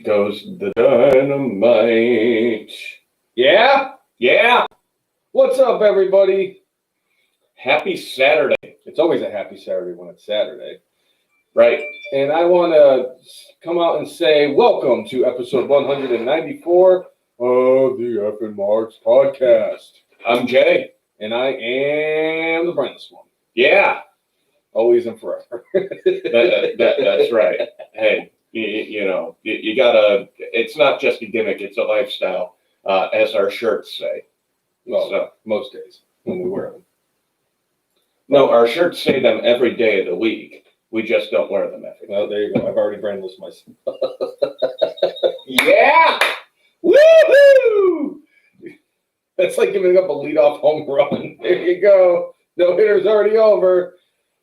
goes the dynamite. Yeah? Yeah. What's up, everybody? Happy Saturday. It's always a happy Saturday when it's Saturday. Right. And I want to come out and say welcome to episode 194 of the F and Marks podcast. I'm Jay. And I am the brainless one. Yeah. Always and forever. That's right. Hey. You gotta, it's not just a gimmick, it's a lifestyle, as our shirts say. Well, so, most days when we wear them. No, our shirts say them every day of the week. We just don't wear them every day. Well, there you go. I've already brainless myself. Yeah! Woohoo! That's like giving up a leadoff home run. There you go. No hitter's already over.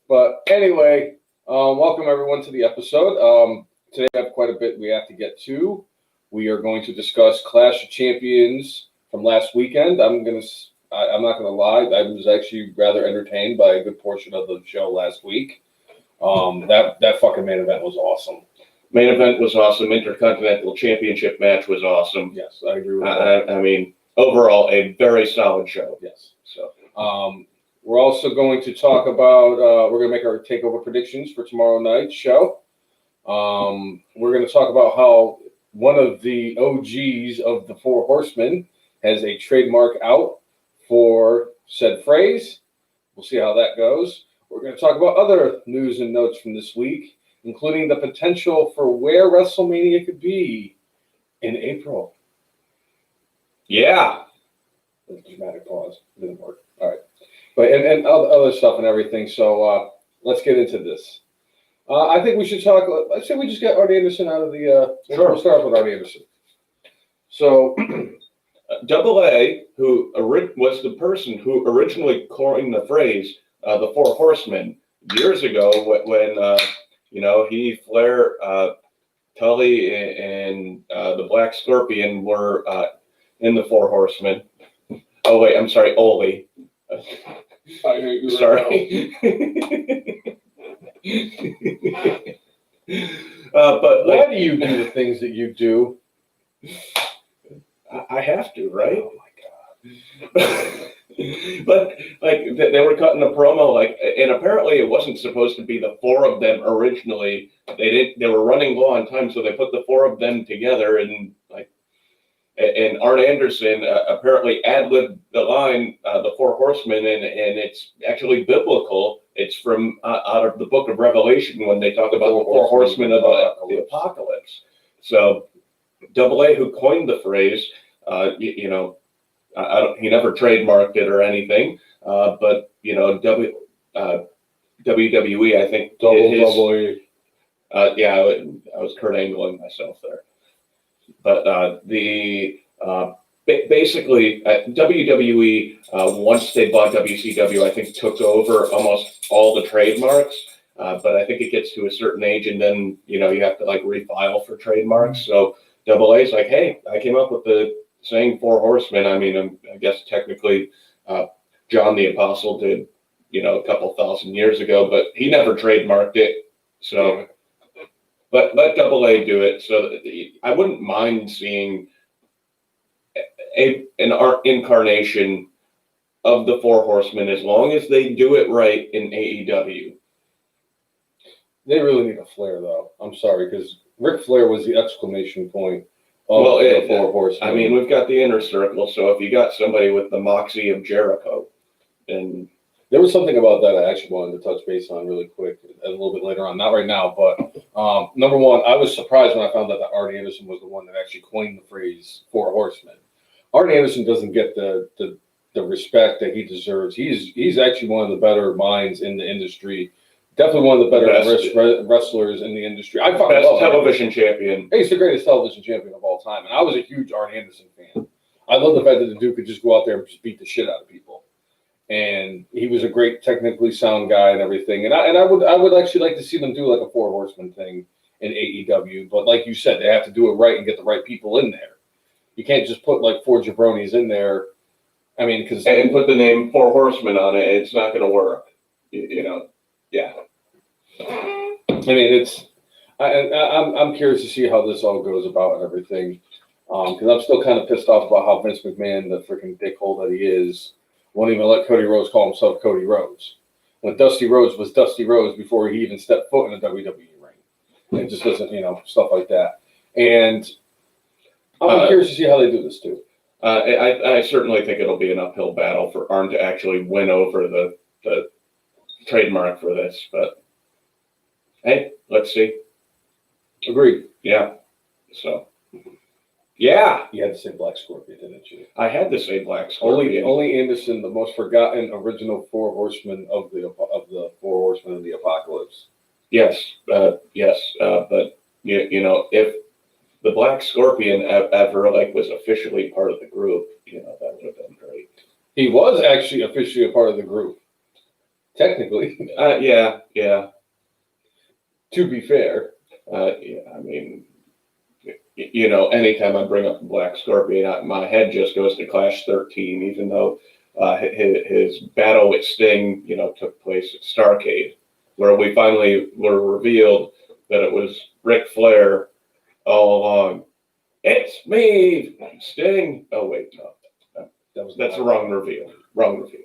But anyway, welcome everyone to the episode. Today I have quite a bit we have to get to. We are going to discuss Clash of Champions from last weekend. I'm not gonna lie, I was actually rather entertained by a good portion of the show last week. That fucking main event was awesome. Main event was awesome. Intercontinental Championship match was awesome. Yes, I agree with that. I mean, overall, a very solid show. Yes. So, we're also going to talk about. We're gonna make our takeover predictions for tomorrow night's show. We're going to talk about how one of the OGs of the Four Horsemen has a trademark out for said phrase. We'll see how that goes. We're going to talk about other news and notes from this week, including the potential for where WrestleMania could be in April. Yeah. A dramatic pause. It didn't work. All right. But and other stuff and everything. So let's get into this. I think we should talk. Let's say we just get Artie Anderson out of the. Sure. We'll start off with Artie Anderson. So, Double A, who was the person who originally coined the phrase "the Four Horsemen" years ago, when he, Flair, Tully, and the Black Scorpion were in the Four Horsemen. Oh wait, I'm sorry, Ole. I hate you. Sorry. But why do you do the things that you do? I have to, right? Oh my god! But they were cutting a promo, and apparently it wasn't supposed to be the four of them originally. They were running low on time, so they put the four of them together, and Arn Anderson apparently ad-libbed the line, the Four Horsemen, and it's actually biblical. It's from out of the book of Revelation when they talk about the Four Horsemen of the Apocalypse. So, Double A, who coined the phrase, he never trademarked it or anything, but WWE, I think, Double A. Yeah, I was Kurt Angling myself there. But basically, WWE, once they bought WCW, I think took over almost all the trademarks. But I think it gets to a certain age, and then you have to refile for trademarks. So Double A's like, hey, I came up with the saying Four Horsemen. I mean, I guess technically, John the Apostle did, a couple thousand years ago, but he never trademarked it. So. But let Double A do it. So I wouldn't mind seeing an incarnation of the Four Horsemen as long as they do it right in AEW. They really need a Flair, though. I'm sorry, because Ric Flair was the exclamation point of the Four Horsemen. I mean, we've got the Inner Circle, so if you got somebody with the moxie of Jericho, and there was something about that I actually wanted to touch base on really quick a little bit later on. Not right now, but number one, I was surprised when I found out that Artie Anderson was the one that actually coined the phrase Four Horsemen. Artie Anderson doesn't get the respect that he deserves. He's actually one of the better minds in the industry. Definitely one of the better wrestlers in the industry. I fucking love television champion. He's the greatest television champion of all time, and I was a huge Artie Anderson fan. I love the fact that the dude could just go out there and just beat the shit out of people. And he was a great technically sound guy and everything. And I would actually like to see them do like a Four Horsemen thing in AEW. But like you said, they have to do it right and get the right people in there. You can't just put like four jabronis in there. I mean, and put the name Four Horsemen on it. It's not going to work. Yeah. I mean, I'm curious to see how this all goes about and everything, because I'm still kind of pissed off about how Vince McMahon, the freaking dickhole that he is, won't even let Cody Rhodes call himself Cody Rhodes. When Dusty Rhodes was Dusty Rhodes before he even stepped foot in a WWE ring. It just doesn't, stuff like that. And I'm curious to see how they do this too. I certainly think it'll be an uphill battle for Arn to actually win over the trademark for this, but hey, let's see. Agreed. Yeah. So, yeah. You had to say Black Scorpion, didn't you? I had to say Black Scorpion. Only Anderson, the most forgotten original Four Horsemen of the Four Horsemen of the Apocalypse. Yes, but if the Black Scorpion ever was officially part of the group, that would have been great. He was actually officially a part of the group, technically. Yeah. To be fair. I mean, anytime I bring up the Black Scorpion, my head just goes to Clash 13, even though his battle with Sting, took place at Starrcade, where we finally were revealed that it was Ric Flair all along. It's me, Sting. Oh wait, no, that's a wrong reveal. Wrong reveal.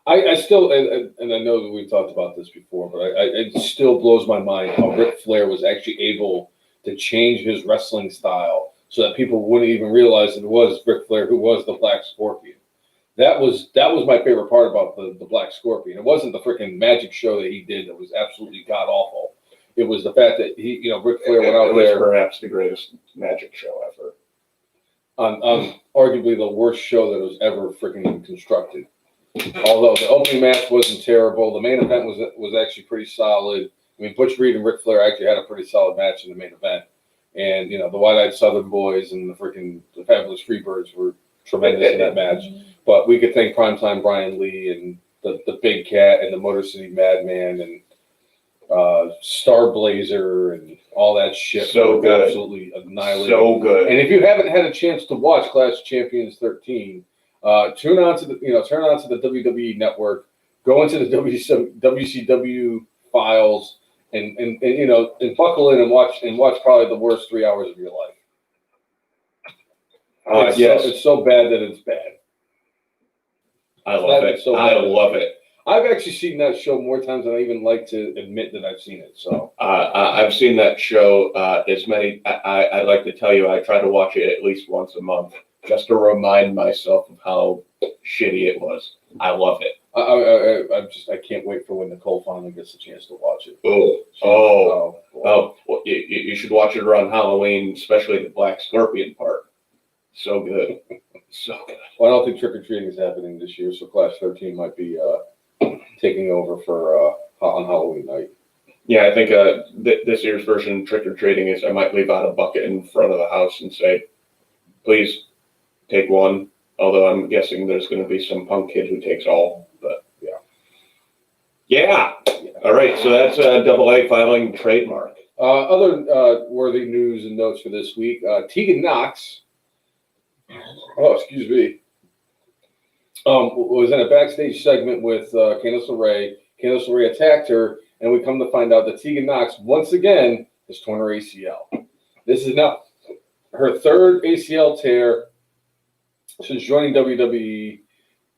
I still, and I know that we've talked about this before, but it still blows my mind how Ric Flair was actually able to change his wrestling style so that people wouldn't even realize that it was Ric Flair who was the Black Scorpion. That was my favorite part about the Black Scorpion. It wasn't the freaking magic show that he did that was absolutely god awful. It was the fact that Ric Flair went out there. It was perhaps the greatest magic show ever. On arguably the worst show that was ever freaking constructed. Although the opening match wasn't terrible, the main event was actually pretty solid. I mean, Butch Reed and Ric Flair actually had a pretty solid match in the main event. And, the White-Eyed Southern Boys and the Fabulous Freebirds were tremendous in that match. But we could thank Primetime Brian Lee and the Big Cat and the Motor City Madman and Star Blazer and all that shit. So good. Absolutely annihilated. So good. And if you haven't had a chance to watch Clash of Champions 13, turn on to the WWE Network, go into the WCW files, and buckle in and watch probably the worst 3 hours of your life. It's so bad that it's bad. I love it. I love it. I've actually seen that show more times than I even like to admit that I've seen it. So I've seen that show as many. I like to tell you, I try to watch it at least once a month just to remind myself of how shitty it was. I love it. I can't wait for when Nicole finally gets a chance to watch it. Well, you should watch it around Halloween, especially the Black Scorpion part. So good. So good. Well, I don't think trick or treating is happening this year, so Clash 13 might be taking over for on Halloween night. Yeah, I think this year's version of trick or treating is I might leave out a bucket in front of the house and say, please take one. Although I'm guessing there's going to be some punk kid who takes all. But yeah. All right, so that's AA filing trademark. Other worthy news and notes for this week: Tegan Knox. Oh, excuse me. Was in a backstage segment with Candice LeRae. Candice LeRae attacked her, and we come to find out that Tegan Knox once again has torn her ACL. This is now her third ACL tear since joining WWE,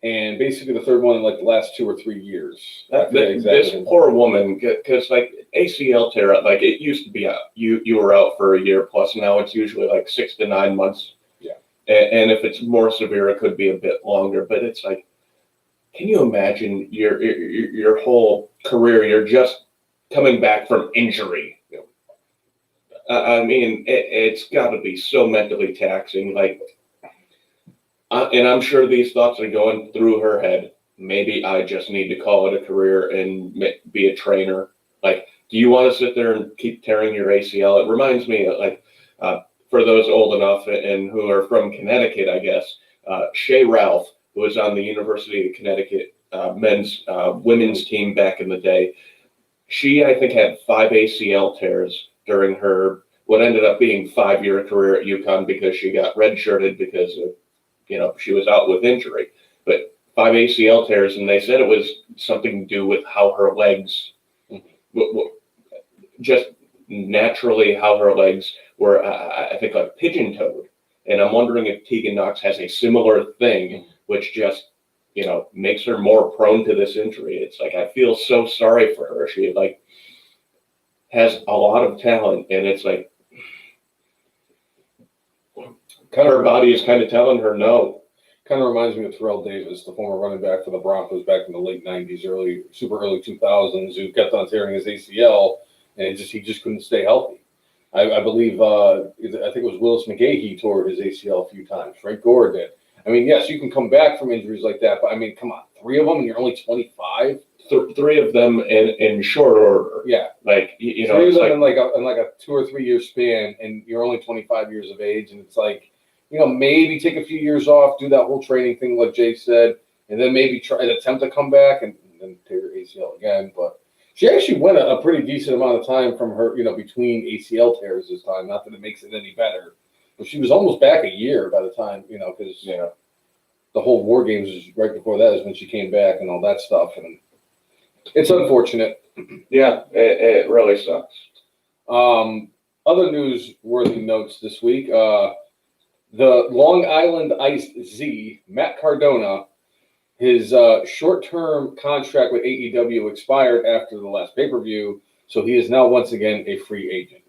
and basically the third one in the last 2 or 3 years. This poor woman, because ACL tear, it used to be you were out for a year plus. Now it's usually 6 to 9 months. Yeah. And if it's more severe, it could be a bit longer. But it's can you imagine your whole career? You're just coming back from injury. I mean, it's got to be so mentally taxing. And I'm sure these thoughts are going through her head. Maybe I just need to call it a career and be a trainer. Do you want to sit there and keep tearing your ACL? It reminds me for those old enough and who are from Connecticut, I guess, Shay Ralph, who was on the University of Connecticut women's team back in the day. She, I think, had 5 ACL tears during her what ended up being 5-year career at UConn because she got redshirted because of she was out with injury. But 5 ACL tears, and they said it was something to do with how her legs just naturally how her legs were, I think, like pigeon-toed. And I'm wondering if Tegan Knox has a similar thing, which just, makes her more prone to this injury. It's like, I feel so sorry for her. She like has a lot of talent, and it's like her body is kind of telling her no. Kind of reminds me of Terrell Davis, the former running back for the Broncos back in the late 90s, super early 2000s, who kept on tearing his ACL, and he just couldn't stay healthy. I believe, I think it was Willis McGahee tore his ACL a few times. Frank Gore did. I mean, yes, you can come back from injuries like that, but I mean, come on, 3 of them and you're only 25? 3 of them in short order. Yeah. Like, 3 of them in like a 2 or 3 year span, and you're only 25 years of age, and it's like, maybe take a few years off, do that whole training thing like Jay said, and then maybe try and attempt to come back and then tear your ACL again. But she actually went a pretty decent amount of time from her, between ACL tears this time. Not that it makes it any better, but she was almost back a year by the time, because the whole War Games was right before that is when she came back and all that stuff. And it's unfortunate. Yeah, it really sucks. Other newsworthy notes this week. The Long Island Ice Z, Matt Cardona, his short-term contract with AEW expired after the last pay-per-view, so he is now once again a free agent.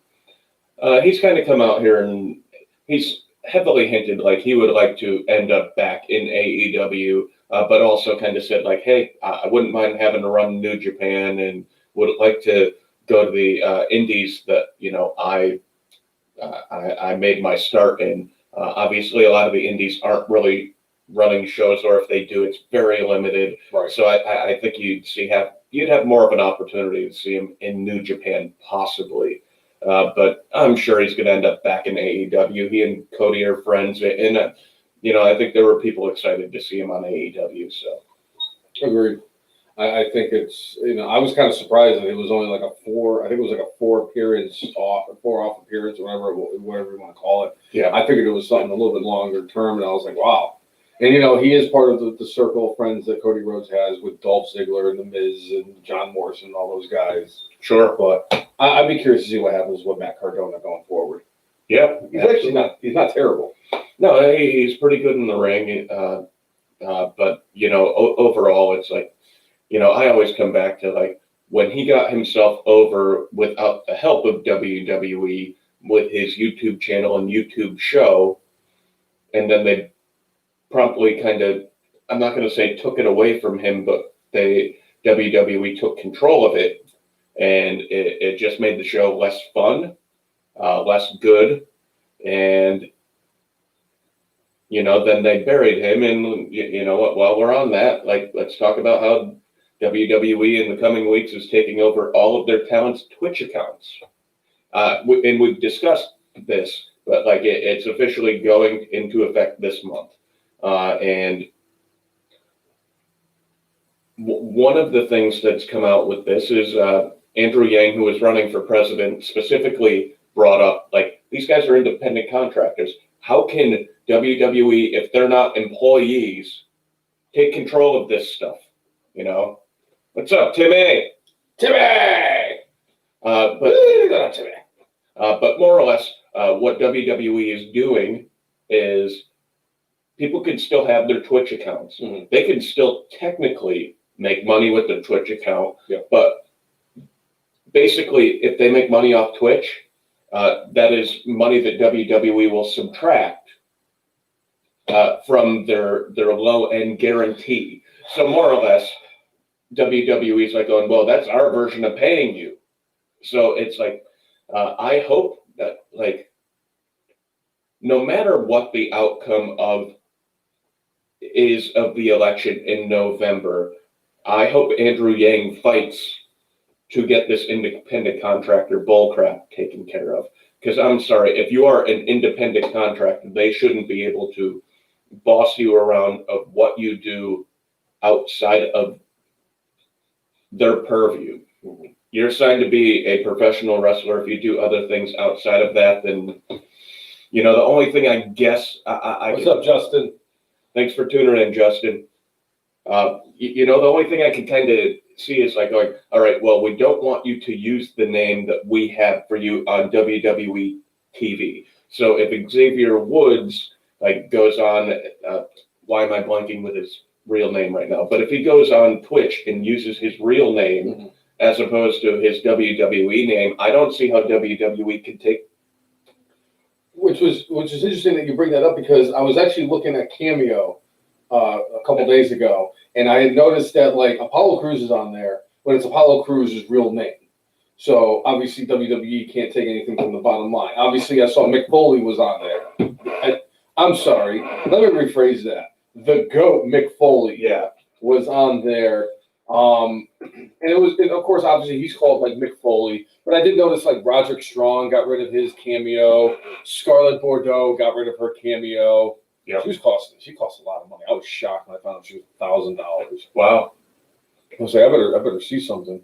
He's kind of come out here and he's heavily hinted like he would like to end up back in AEW, but also kind of said like, hey, I wouldn't mind having to run New Japan and would like to go to the indies that, I made my start in. Obviously, a lot of the indies aren't really running shows, or if they do, it's very limited. Right. So I think you'd have more of an opportunity to see him in New Japan, possibly. But I'm sure he's going to end up back in AEW. He and Cody are friends, and I think there were people excited to see him on AEW. So, agreed. I think it's I was kind of surprised that it was only like a 4. I think it was like a 4 off appearance, whatever you want to call it. Yeah, I figured it was something a little bit longer term, and I was like, wow. And he is part of the circle of friends that Cody Rhodes has with Dolph Ziggler and The Miz and John Morrison and all those guys. Sure, but I'd be curious to see what happens with Matt Cardona going forward. Yeah, he's actually he's not terrible. No, he's pretty good in the ring. But overall, it's like. I always come back to like when he got himself over without the help of WWE with his YouTube channel and YouTube show, and then they promptly kind of, I'm not going to say took it away from him, but WWE took control of it, and it just made the show less fun, less good, and then they buried him. And while we're on that, like let's talk about how WWE in the coming weeks is taking over all of their talents' Twitch accounts. And we've discussed this, but like it's officially going into effect this month. And one of the things that's come out with this is Andrew Yang, who was running for president, specifically brought up, like, these guys are independent contractors. How can WWE, if they're not employees, take control of this stuff? What's up, Timmy? But more or less, what WWE is doing is people can still have their Twitch accounts. Mm-hmm. They can still technically make money with their Twitch account, yeah. But basically, if they make money off Twitch, that is money that WWE will subtract from their low-end guarantee. So more or less, WWE is like going, well, that's our version of paying you. So it's like, I hope that, like, no matter what the outcome of the election in November, I hope Andrew Yang fights to get this independent contractor bullcrap taken care of. Because I'm sorry, if you are an independent contractor, they shouldn't be able to boss you around of what you do outside of their purview. Mm-hmm. You're signed to be a professional wrestler. If you do other things outside of that, then the only thing I guess What's up, Justin? Thanks for tuning in, Justin. The only thing I can kind of see is like going, all right, well, we don't want you to use the name that we have for you on WWE TV. So if Xavier Woods like goes on, why am I blanking with his real name right now? But if he goes on Twitch and uses his real name as opposed to his WWE name, I don't see how WWE can take. Which is interesting that you bring that up, because I was actually looking at Cameo a couple days ago, and I had noticed that like Apollo Crews is on there, but it's Apollo Crews' real name. So obviously WWE can't take anything from the bottom line. Obviously, I saw Mick Foley was on there. I'm sorry, let me rephrase that. The GOAT Mick Foley, was on there. And of course, obviously he's called like Mick Foley, but I did notice like Roderick Strong got rid of his cameo. Scarlett Bordeaux got rid of her cameo. Yeah. She cost a lot of money. I was shocked when I found out she was $1,000. Wow. I was like, I better see something.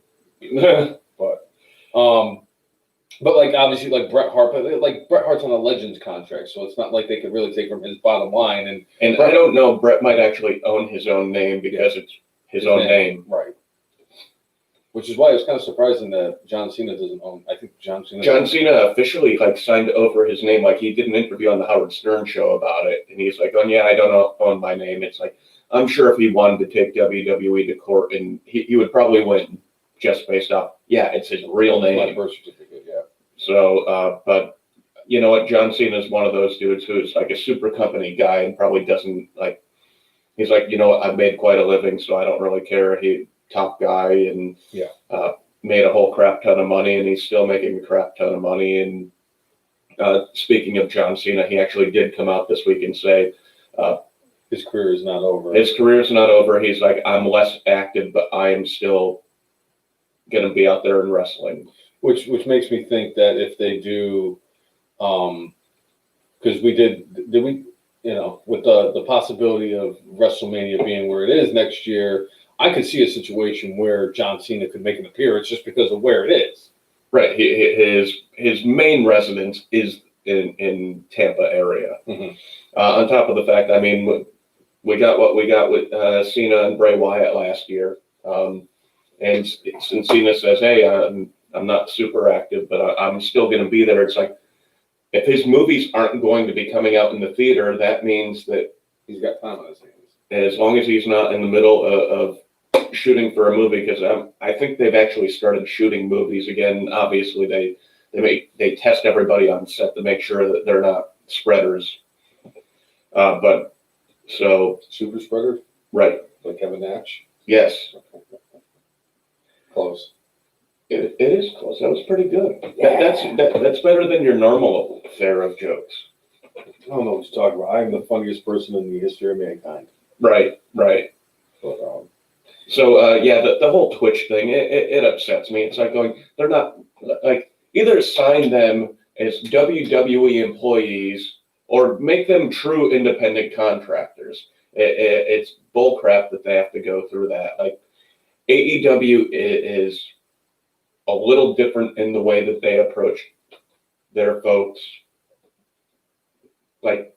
But like obviously like Bret Hart, but like Bret Hart's on a Legends contract, so it's not like they could really take from his bottom line. And I don't know, Bret might actually own his own name because it's his own name. Right. Which is why it was kind of surprising that John Cena doesn't own. I think John Cena officially like signed over his name. Like he did an interview on the Howard Stern show about it, and he's like, "Oh yeah, I don't own my name." It's like, I'm sure if he wanted to take WWE to court, and he would probably win just based off, it's his real name. My birth certificate, yeah. So, but you know what? John Cena is one of those dudes who's like a super company guy and probably doesn't like. He's like, you know what? I've made quite a living, so I don't really care. He top guy and made a whole crap ton of money, and he's still making a crap ton of money. And speaking of John Cena, he actually did come out this week and say his career is not over. His career is not over. He's like, I'm less active, but I am still going to be out there in wrestling. Which makes me think that if they do, because we with the possibility of WrestleMania being where it is next year, I could see a situation where John Cena could make an appearance just because of where it is. Right. His main residence is in Tampa area. Mm-hmm. On top of the fact, I mean, we got what we got with Cena and Bray Wyatt last year. And since Cena says, hey, I'm not super active, but I'm still going to be there. It's like, if his movies aren't going to be coming out in the theater, that means that he's got time on his hands. As long as he's not in the middle of shooting for a movie, because I think they've actually started shooting movies again. Obviously, they test everybody on set to make sure that they're not spreaders. But so super spreaders, right? Like Kevin Nash. Yes. Close. It is close. That was pretty good. That's better than your normal fare of jokes. I don't know what you're talking about. I'm the funniest person in the history of mankind. Right. But, the whole Twitch thing, it upsets me. It's like going, they're not like, either sign them as WWE employees or make them true independent contractors. It's bullcrap that they have to go through that. Like AEW is a little different in the way that they approach their folks. Like,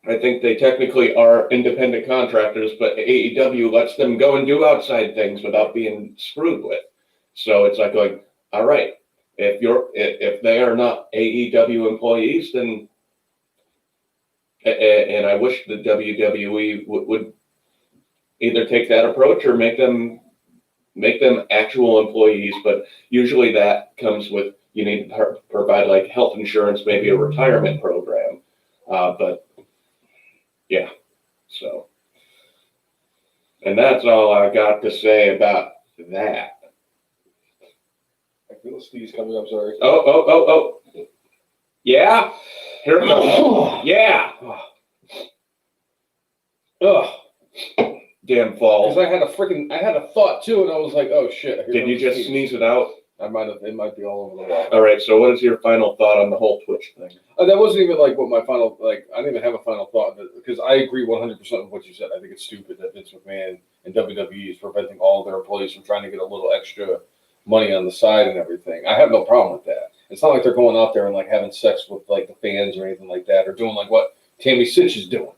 I think they technically are independent contractors, but AEW lets them go and do outside things without being screwed with. So it's like going, all right, if they are not AEW employees, then, and I wish the WWE would either take that approach or make them actual employees, but usually that comes with, you need to provide like health insurance, maybe a retirement program. But yeah, so, and that's all I got to say about that. I feel a sneeze coming up, sorry. Oh. Yeah, here it comes. Yeah. Ugh. Damn fall. Because I had a thought too, and I was like, oh shit. Did you just sneeze it out? It might be all over the wall. All right, so what is your final thought on the whole Twitch thing? That wasn't even like what my final, like, I didn't even have a final thought, because I agree 100% with what you said. I think it's stupid that Vince McMahon and WWE is preventing all their employees from trying to get a little extra money on the side and everything. I have no problem with that. It's not like they're going out there and like having sex with like the fans or anything like that, or doing like what Tammy Sitch is doing.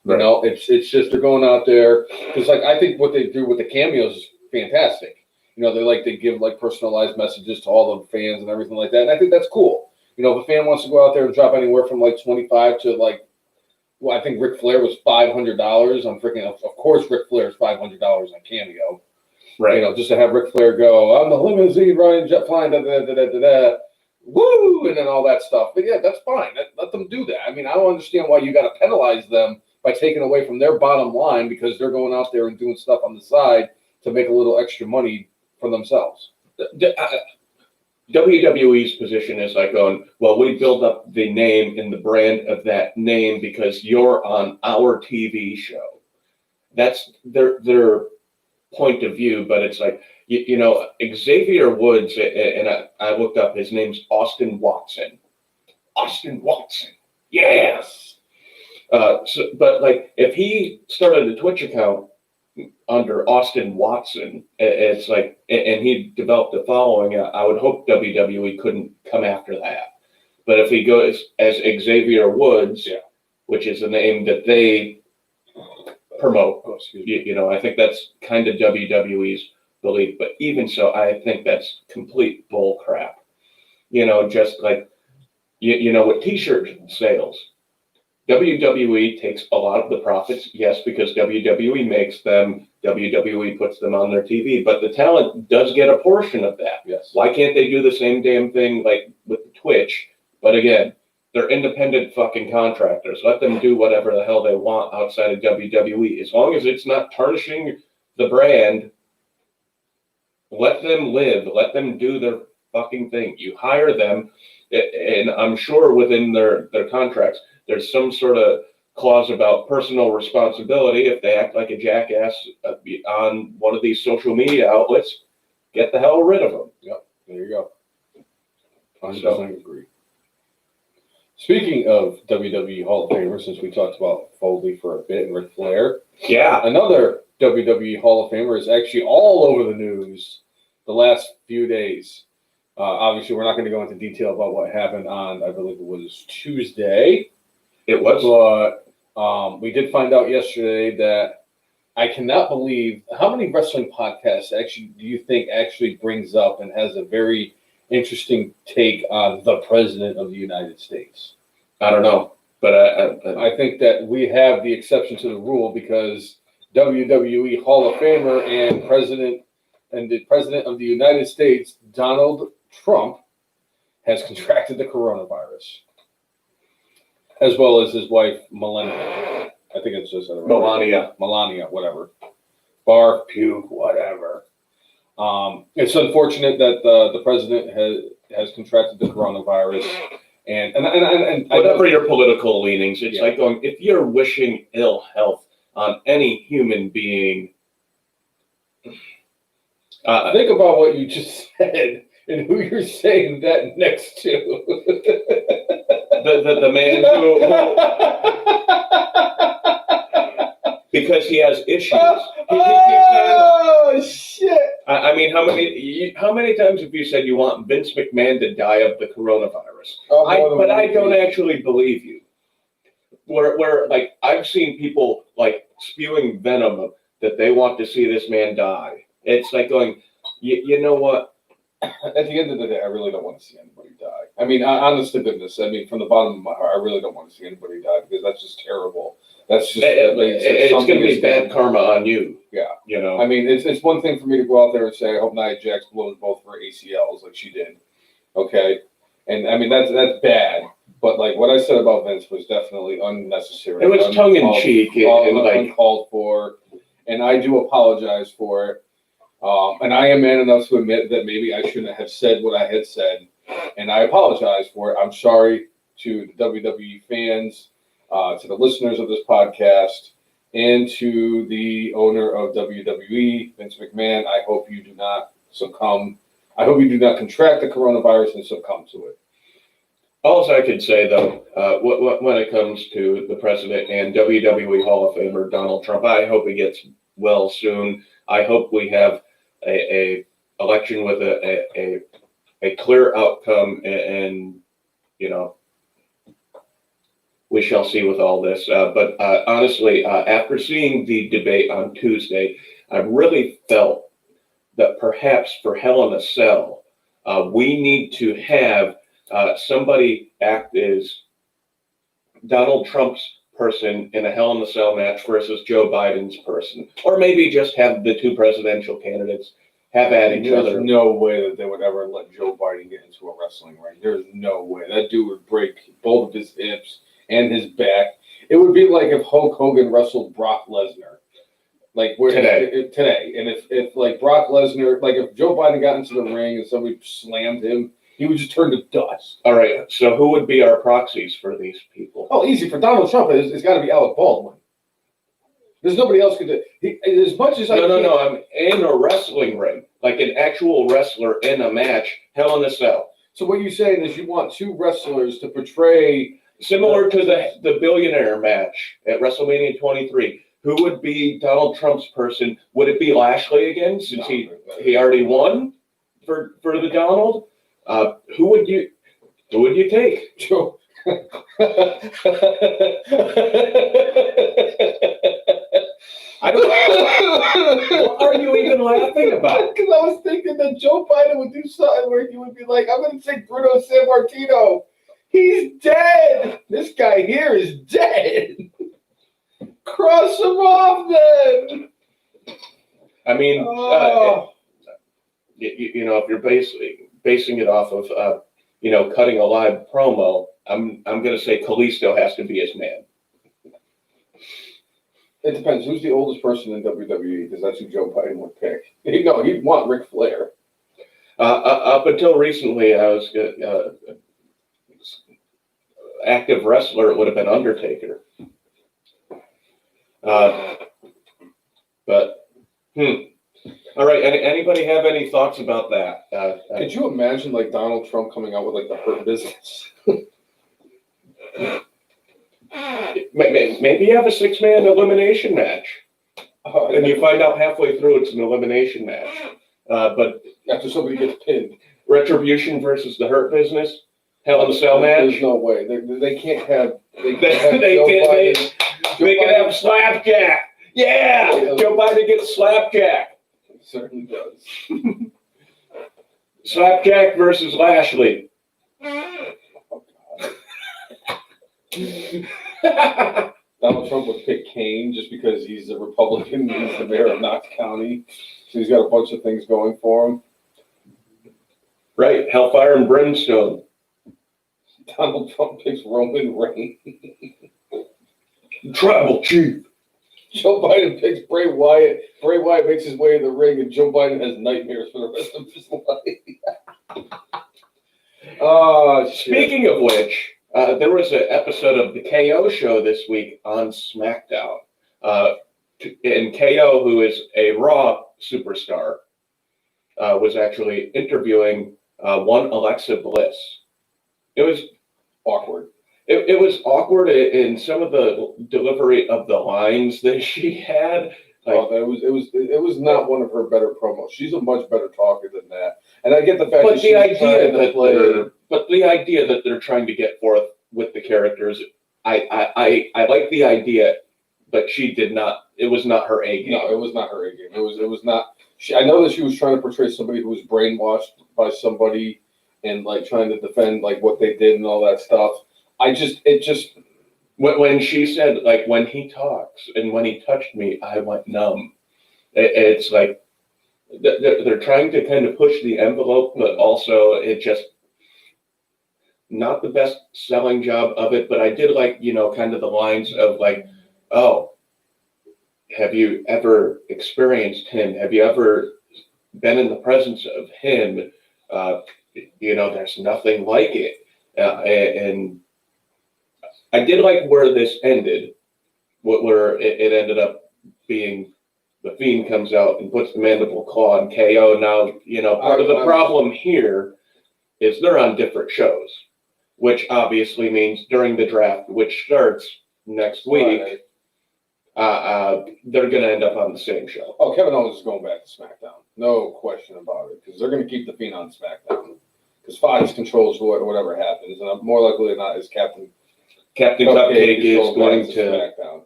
You know, it's just they're going out there because like I think what they do with the cameos fantastic. You know, they like to give like personalized messages to all the fans and everything like that. And I think that's cool. You know, if a fan wants to go out there and drop anywhere from like 25 to like, well, I think Ric Flair was $500. I'm freaking, of course, Ric Flair's $500 on Cameo. Right. You know, just to have Ric Flair go, I'm the limousine, Ryan jet flying, da da da da da da, woo, and then all that stuff. But yeah, that's fine. Let them do that. I mean, I don't understand why you got to penalize them by taking away from their bottom line because they're going out there and doing stuff on the side to make a little extra money for themselves. WWE's position is like going, well, we build up the name and the brand of that name because you're on our TV show. That's their point of view, but it's like, you know, Xavier Woods, and I looked up, his name's Austin Watson. Austin Watson. Yes. But like, if he started a Twitch account under Austin Watson, it's like, and he developed a following, I would hope WWE couldn't come after that. But if he goes as Xavier Woods, which is a name that they promote, you know, I think that's kind of WWE's belief. But even so, I think that's complete bull crap. You know, just like, you know, with T-shirt sales, WWE takes a lot of the profits, yes, because WWE makes them, WWE puts them on their TV, but the talent does get a portion of that. Yes. Why can't they do the same damn thing like with Twitch? But again, they're independent fucking contractors. Let them do whatever the hell they want outside of WWE. As long as it's not tarnishing the brand, let them live. Let them do their fucking thing. You hire them, and I'm sure within their contracts, there's some sort of clause about personal responsibility. If they act like a jackass on one of these social media outlets, get the hell rid of them. Yep, there you go. 100% agree. Speaking of WWE Hall of Famer, since we talked about Foley for a bit and Ric Flair, another WWE Hall of Famer is actually all over the news the last few days. Obviously, we're not going to go into detail about what happened on, I believe it was Tuesday. It was. But we did find out yesterday that I cannot believe how many wrestling podcasts actually do you think actually brings up and has a very interesting take on the President of the United States? I don't know, but I think that we have the exception to the rule because WWE Hall of Famer and the President of the United States, Donald Trump, has contracted the coronavirus, as well as his wife, Melania. I think it's just Melania, whatever. Barf, puke, whatever. It's unfortunate that the president has contracted the coronavirus, and whatever your political leanings, it's like going, if you're wishing ill health on any human being, think about what you just said and who you're saying that next to. the man who because he has issues. Oh shit! I mean, how many times have you said you want Vince McMahon to die of the coronavirus? But I don't actually believe you. Where like I've seen people like spewing venom that they want to see this man die. It's like going, you know what? At the end of the day, I really don't want to see anybody die. I mean, honest to goodness, I mean, from the bottom of my heart, I really don't want to see anybody die because that's just terrible. That's just it's going to be bad karma on you. Yeah, you know. I mean, it's one thing for me to go out there and say, I hope Nia Jax blows both of her ACLs like she did. Okay, and I mean that's bad. But like what I said about Vince was definitely unnecessary. It was tongue in cheek and uncalled for, and I do apologize for it. And I am man enough to admit that maybe I shouldn't have said what I had said, and I apologize for it. I'm sorry to the WWE fans, to the listeners of this podcast, and to the owner of WWE, Vince McMahon. I hope you do not succumb. I hope you do not contract the coronavirus and succumb to it. All I could say, though, when it comes to the president and WWE Hall of Famer Donald Trump, I hope he gets well soon. I hope we have a election with a clear outcome, and you know, we shall see with all this. But honestly, after seeing the debate on Tuesday, I really felt that perhaps for Hell in a Cell, we need to have somebody act as Donald Trump's person in a Hell in a Cell match versus Joe Biden's person, or maybe just have the two presidential candidates have at each There's other. no way that they would ever let Joe Biden get into a wrestling ring. There's no way. That dude would break both of his hips and his back. It would be like if Hulk Hogan wrestled Brock Lesnar. Like today. And if like Brock Lesnar, like if Joe Biden got into the ring and somebody slammed him, he would just turn to dust. All right, so who would be our proxies for these people? Oh, easy. For Donald Trump, it's got to be Alec Baldwin. There's nobody else could do it. As much as No, I'm in a wrestling ring, like an actual wrestler in a match, Hell in a Cell. So what you're saying is you want two wrestlers to portray... Similar to the billionaire match at WrestleMania 23. Who would be Donald Trump's person? Would it be Lashley again, since he already won for the Donald? Who would you take? Joe. I don't know. What are you even laughing about? Because I was thinking that Joe Biden would do something where he would be like, I'm going to take Bruno Sammartino. He's dead. This guy here is dead. Cross him off then. I mean, you know, if you're basing it off of, you know, cutting a live promo, I'm going to say Kalisto has to be his man. It depends. Who's the oldest person in WWE? Because that's who Joe Biden would pick. No, he'd want Ric Flair. Up until recently, I was active wrestler. It would have been Undertaker. But all right. Anybody have any thoughts about that? Could you imagine like Donald Trump coming out with like the Hurt Business? Maybe you have a 6-man elimination match, and you find out halfway through it's an elimination match. But after somebody gets pinned, Retribution versus the Hurt Business, Hell in a Cell match. There's no way they can't have. They can have Slapjack. Yeah, Joe Biden gets Slapjack. He certainly does. Slapjack versus Lashley. Donald Trump would pick Kane just because he's a Republican. He's the mayor of Knox County, so he's got a bunch of things going for him. Right, Hellfire and Brimstone. Donald Trump picks Roman Reigns. Tribal Chief. Joe Biden picks Bray Wyatt. Bray Wyatt makes his way in the ring, and Joe Biden has nightmares for the rest of his life. Oh, shit. Speaking of which, there was an episode of the KO show this week on SmackDown. And KO, who is a Raw superstar, was actually interviewing one Alexa Bliss. It was Awkward. It was awkward in some of the delivery of the lines that she had. Like, it was not one of her better promos. She's a much better talker than that. And I get the fact but that the idea that they're trying to get forth with the characters, I like the idea, but she did not. It was not her A game. No, it was not her A game. It was not. I know that she was trying to portray somebody who was brainwashed by somebody and like trying to defend like what they did and all that stuff. When she said, like, when he talks and when he touched me, I went numb. It's like they're trying to kind of push the envelope, but also it just not the best selling job of it. But I did like, you know, kind of the lines of like, oh, have you ever experienced him? Have you ever been in the presence of him? You know, there's nothing like it. And I did like where this ended, where it ended up being the Fiend comes out and puts the mandible claw on KO. Now, you know, part of the problem here is they're on different shows, which obviously means during the draft, which starts next week, they're going to end up on the same show. Oh, Kevin Owens is going back to SmackDown. No question about it, because they're going to keep the Fiend on SmackDown. Because Fox controls whatever happens, and more likely than not, is Captain Cupcake is going to SmackDown.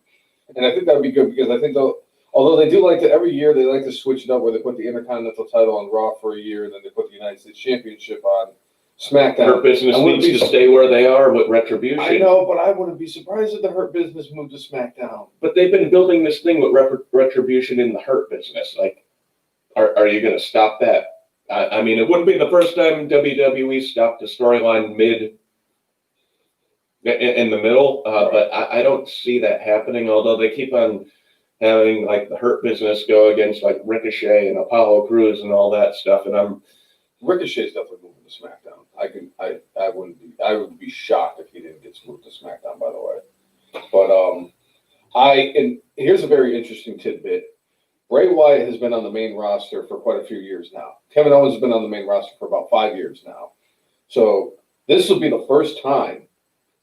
And I think that would be good because I think Although they do like to, every year they like to switch it up where they put the Intercontinental title on Raw for a year, and then they put the United States Championship on SmackDown. Hurt Business needs to stay where they are with Retribution. I know, but I wouldn't be surprised if the Hurt Business moved to SmackDown. But they've been building this thing with Retribution in the Hurt Business. Like, are you going to stop that? I mean, it wouldn't be the first time WWE stopped a storyline in the middle, but I don't see that happening. Although they keep on having like the Hurt Business go against like Ricochet and Apollo Crews and all that stuff, and Ricochet's definitely moving to SmackDown. I would be shocked if he didn't get moved to SmackDown, by the way. But and here's a very interesting tidbit. Bray Wyatt has been on the main roster for quite a few years now. Kevin Owens has been on the main roster for about 5 years now. So this will be the first time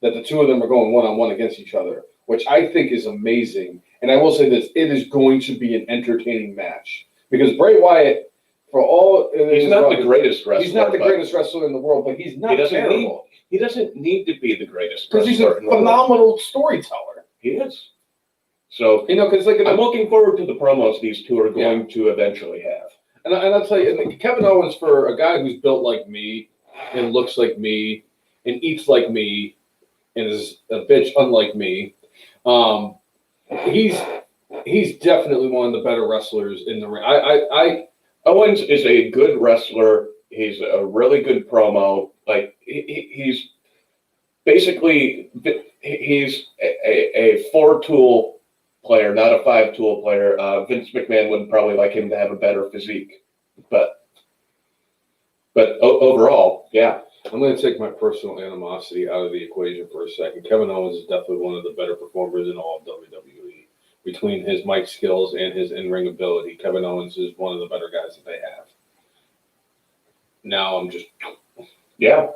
that the two of them are going one-on-one against each other, which I think is amazing. And I will say this, it is going to be an entertaining match. Because Bray Wyatt, for all... He's not the greatest wrestler. He's not the greatest wrestler in the world, but he's not terrible. He doesn't need to be the greatest wrestler. Because he's a phenomenal storyteller. He is. So, because like I'm looking forward to the promos these two are going to eventually have. And I'll tell you, Kevin Owens, for a guy who's built like me and looks like me and eats like me and is a bitch unlike me, he's definitely one of the better wrestlers in the ring. Owens is a good wrestler. He's a really good promo. Like he's basically he's a 4-tool player, not a 5-tool player. Vince McMahon would probably like him to have a better physique, but overall, yeah. I'm going to take my personal animosity out of the equation for a second. Kevin Owens is definitely one of the better performers in all of WWE. Between his mic skills and his in-ring ability, Kevin Owens is one of the better guys that they have. Now I'm just... Yeah.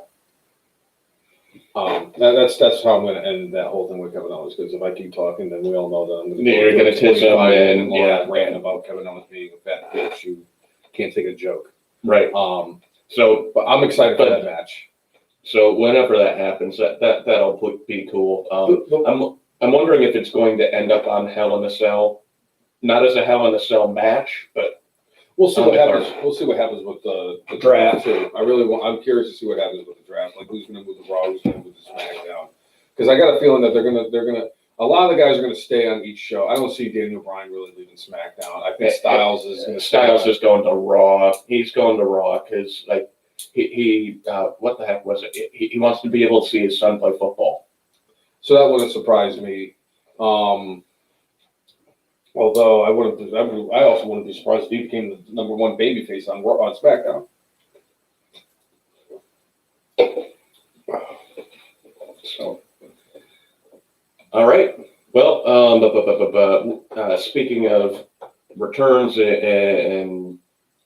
That's how I'm going to end that whole thing with Kevin Owens, because if I keep talking, then we all know that I'm going to tiss him and rant about Kevin Owens being a fat bitch who can't take a joke. Right. But I'm excited for that match. So whenever that happens, that'll be cool. I'm wondering if it's going to end up on Hell in a Cell, not as a Hell in a Cell match, but we'll see what happens. We'll see what happens with the draft too. I'm curious to see what happens with the draft. Like who's going to move the Raw, who's going to move the SmackDown? Because I got a feeling that they're gonna. A lot of the guys are going to stay on each show. I don't see Daniel Bryan really leaving SmackDown. I think Styles is going to. Styles is going to Raw. He's going to Raw because like he what the heck was it? He wants to be able to see his son play football. So that wouldn't surprise me. Although I also wouldn't be surprised if he became the number one babyface on SmackDown. So, all right. Well, speaking of returns and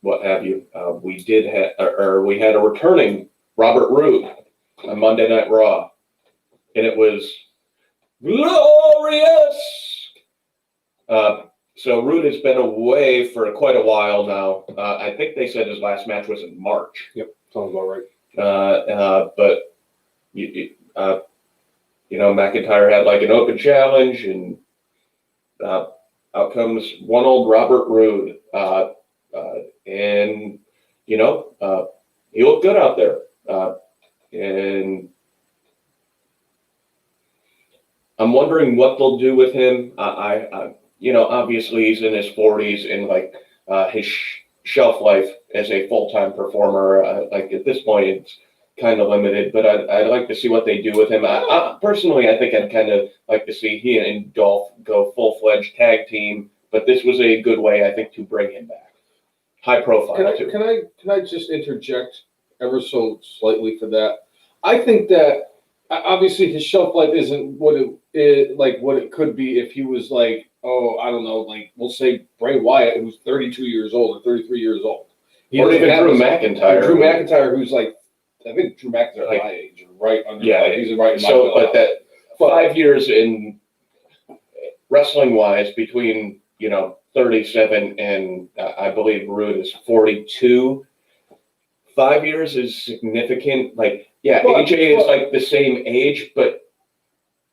what have you, we had a returning Robert Roode on Monday Night Raw, and it was glorious. So Roode has been away for quite a while now. I think they said his last match was in March. Yep, sounds about right. But McIntyre had like an open challenge, and out comes one old Robert Roode, and he looked good out there, and I'm wondering what they'll do with him. Obviously he's in his 40s, and like his shelf life as a full-time performer, like at this point, it's kind of limited. But I'd like to see what they do with him. Personally, I think I'd kind of like to see he and Dolph go full-fledged tag team. But this was a good way, I think, to bring him back. High profile too. Can I just interject ever so slightly for that? I think that obviously his shelf life isn't what it could be if he was like, I don't know, like we'll say Bray Wyatt, who's 32 years old or 33 years old. Or even Drew McIntyre. Drew McIntyre, who's like, I think Drew McIntyre like my age, right under. Yeah, he's right in my so, but that 5 years in wrestling wise between 37 and I believe Roode is 42. 5 years is significant. Like, yeah, AJ is like the same age, but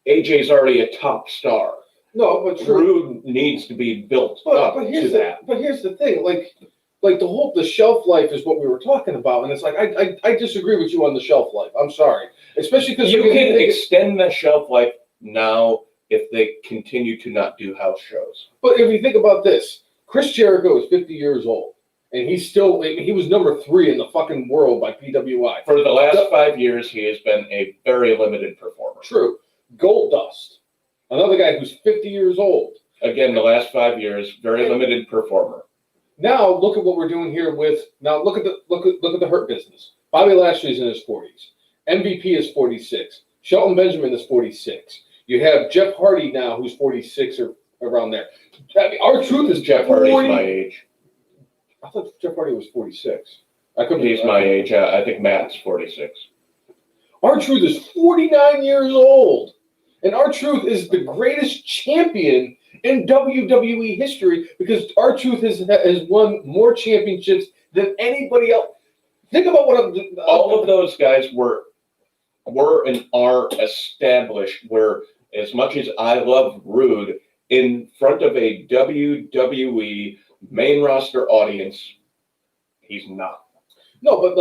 AJ's already a top star. No, but true. Rude needs to be built up to that. But here's the thing, like the shelf life is what we were talking about, and it's like I disagree with you on the shelf life. I'm sorry, especially because You can extend the shelf life now if they continue to not do house shows. But if you think about this, Chris Jericho is 50 years old, and he was number 3 in the fucking world by PWI. For the last 5 years, he has been a very limited performer. True. Goldust, another guy who's 50 years old. Again, the last 5 years, very limited performer. Now look at what we're doing here look at the Hurt Business. Bobby Lashley's in his 40s. MVP is 46. Shelton Benjamin is 46. You have Jeff Hardy now, who's 46 or around there. I mean, R-Truth is Jeff Hardy's my age. I thought Jeff Hardy was 46. He's my age. I think Matt's 46. R-Truth is 49 years old. And R-Truth is the greatest champion in WWE history because R-Truth has won more championships than anybody else. Think about all of those guys were and are established where, as much as I love Rude, in front of a WWE main roster audience, he's not. No, but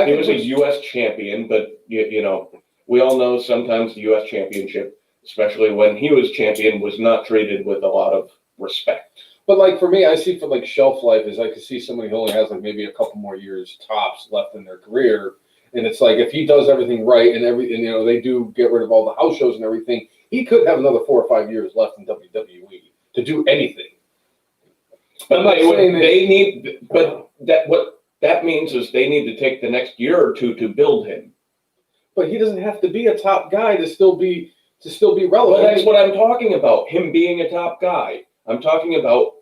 he was a U.S. champion, but you know, we all know sometimes the U.S. championship, especially when he was champion, was not treated with a lot of respect. But for me, I see for shelf life is I could see somebody who only has maybe a couple more years tops left in their career. And it's if he does everything right and they do get rid of all the house shows and everything, he could have another 4 or 5 years left in WWE to do anything. But what that means is they need to take the next year or two to build him. But he doesn't have to be a top guy to still be relevant. Well, that's what I'm talking about. Him being a top guy. I'm talking about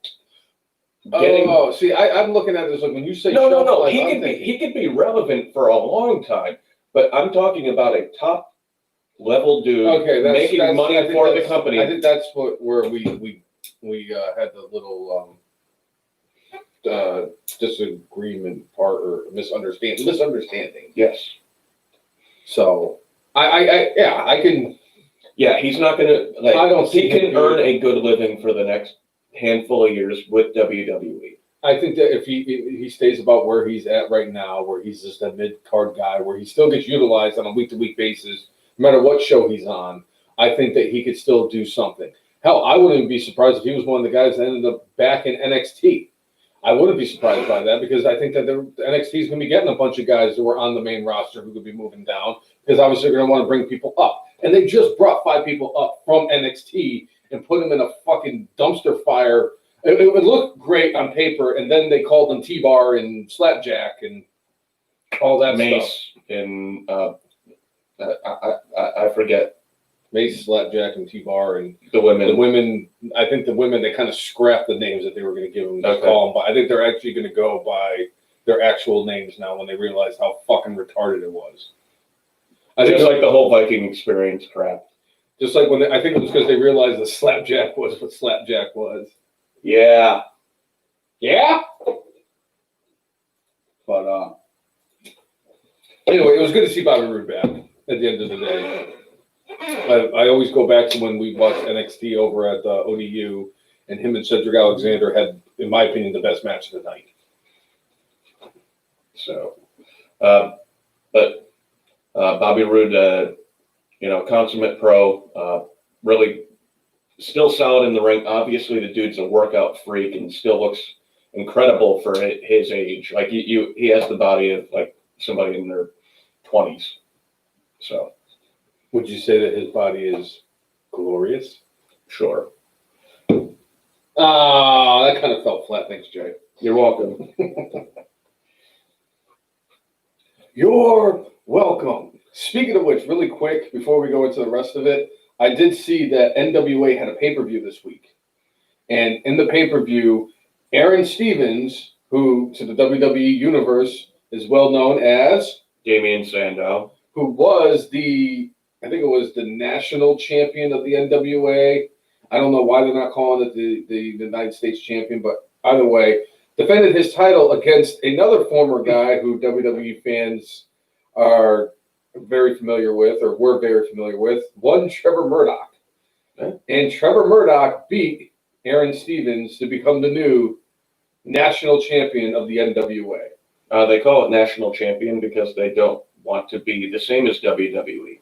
getting. Oh, see, I'm looking at this when you say no. Life, he could be relevant for a long time, but I'm talking about a top level dude making money for the company. I think that's where we had the little disagreement part or misunderstanding. Yes. So I can. Yeah, he's not gonna I don't see he can earn a good living for the next handful of years with WWE. I think that if he stays about where he's at right now, where he's just a mid-card guy, where he still gets utilized on a week-to-week basis, no matter what show he's on, I think that he could still do something. Hell, I wouldn't even be surprised if he was one of the guys that ended up back in NXT. I wouldn't be surprised by that because I think that the NXT is going to be getting a bunch of guys that were on the main roster who could be moving down because obviously they're going to want to bring people up. And they just brought 5 people up from NXT and put them in a fucking dumpster fire. It would look great on paper, and then they called them T-Bar and Slapjack and all that Mace stuff. And I forget. Mace, Slapjack, and T-Bar, and the women. The women. I think the women, they kind of scrapped the names that they were going to give them to call them, but I think they're actually going to go by their actual names now when they realize how fucking retarded it was. I think like the whole Viking experience crap. Just like I think it was because they realized that Slapjack was what Slapjack was. Yeah. Yeah? But, anyway, it was good to see Bobby Roode back at the end of the day. I always go back to when we watched NXT over at ODU, and him and Cedric Alexander had, in my opinion, the best match of the night. So, but Bobby Roode, consummate pro, really still solid in the ring. Obviously, the dude's a workout freak and still looks incredible for his age. Like he has the body of like somebody in their 20s. So, would you say that his body is glorious? Sure. That kind of fell flat. Thanks, Jay. You're welcome. You're welcome. Speaking of which, really quick, before we go into the rest of it, I did see that NWA had a pay-per-view this week. And in the pay-per-view, Aaron Stevens, who to the WWE universe is well known as Damian Sandow, who was I think it was the national champion of the NWA. I don't know why they're not calling it the United States champion, but either way, defended his title against another former guy who WWE fans are very familiar with, or were very familiar with, one Trevor Murdoch. And Trevor Murdoch beat Aaron Stevens to become the new national champion of the NWA. They call it national champion because they don't want to be the same as WWE.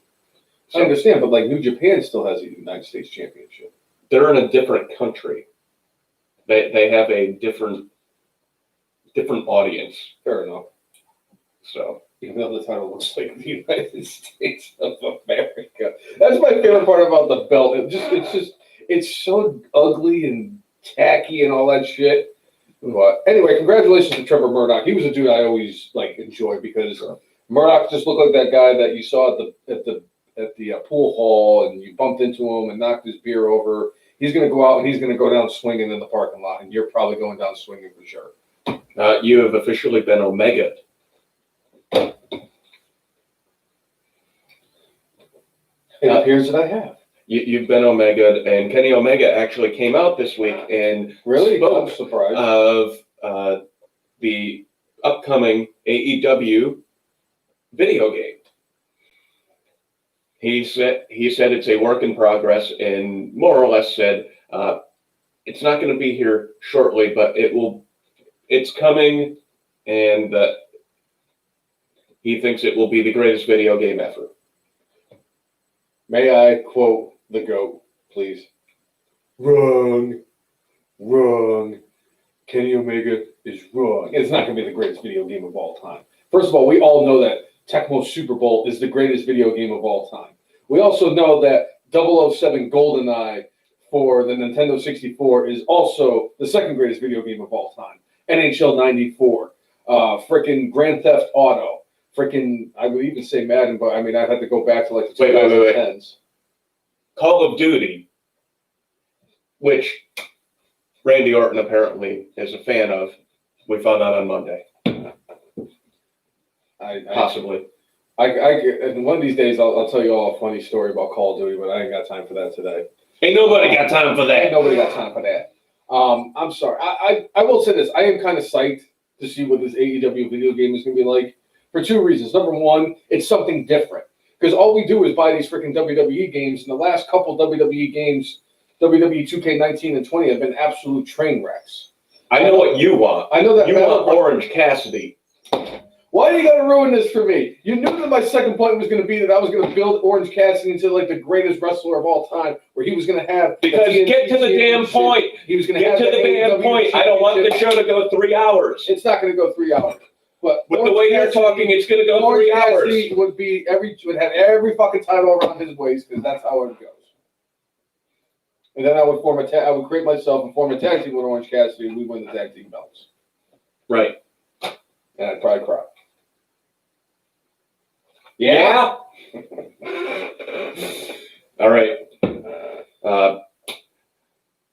I understand, but like New Japan still has a United States Championship. They're in a different country. They have a different audience. Fair enough. So Even though the title looks like the United States of America. That's my favorite part about the belt. It's so ugly and tacky and all that shit. But anyway, congratulations to Trevor Murdoch. He was a dude I always like enjoyed because Murdoch just looked like that guy that you saw at the pool hall and you bumped into him and knocked his beer over. He's going to go out and he's going to go down swinging in the parking lot, and you're probably going down swinging for sure. you have officially been Omega'd. It appears that I have. You've been Omega'd, and Kenny Omega actually came out this week and Really? spoke I'm surprised. of the upcoming AEW video game. He said it's a work in progress, and more or less said it's not going to be here shortly, but it's coming, and he thinks it will be the greatest video game ever. May I quote the GOAT, please? Wrong. Kenny Omega is wrong. It's not going to be the greatest video game of all time. First of all, we all know that Tecmo Super Bowl is the greatest video game of all time. We also know that 007 GoldenEye for the Nintendo 64 is also the second greatest video game of all time. NHL 94, freaking Grand Theft Auto, freaking, I would even say Madden, but I mean, I'd have to go back to like the 2010s. Call of Duty, which Randy Orton apparently is a fan of. We found out on Monday. Possibly. And one of these days, I'll tell you all a funny story about Call of Duty, but I ain't got time for that today. Ain't nobody got time for that. Ain't nobody got time for that. I'm sorry. I will say this. I am kind of psyched to see what this AEW video game is going to be like for two reasons. Number one, it's something different. Because all we do is buy these freaking WWE games, and the last couple WWE games, WWE 2K19 and 20, have been absolute train wrecks. I know what you want. I know that you want Orange Cassidy. Why are you going to ruin this for me? You knew that my second point was going to be that I was going to build Orange Cassidy into like the greatest wrestler of all time, where he was going to have. Because get to the damn point. He was going to get to the damn point. I don't want the show to go 3 hours. It's not going to go 3 hours. But with the way you're talking, it's going to go 3 hours. Cassidy would have every fucking title around his waist, because that's how it goes. And then I would I would create myself and form a tag team with Orange Cassidy, and we win the tag team belts. Right. And I'd probably cry. Yeah. All right.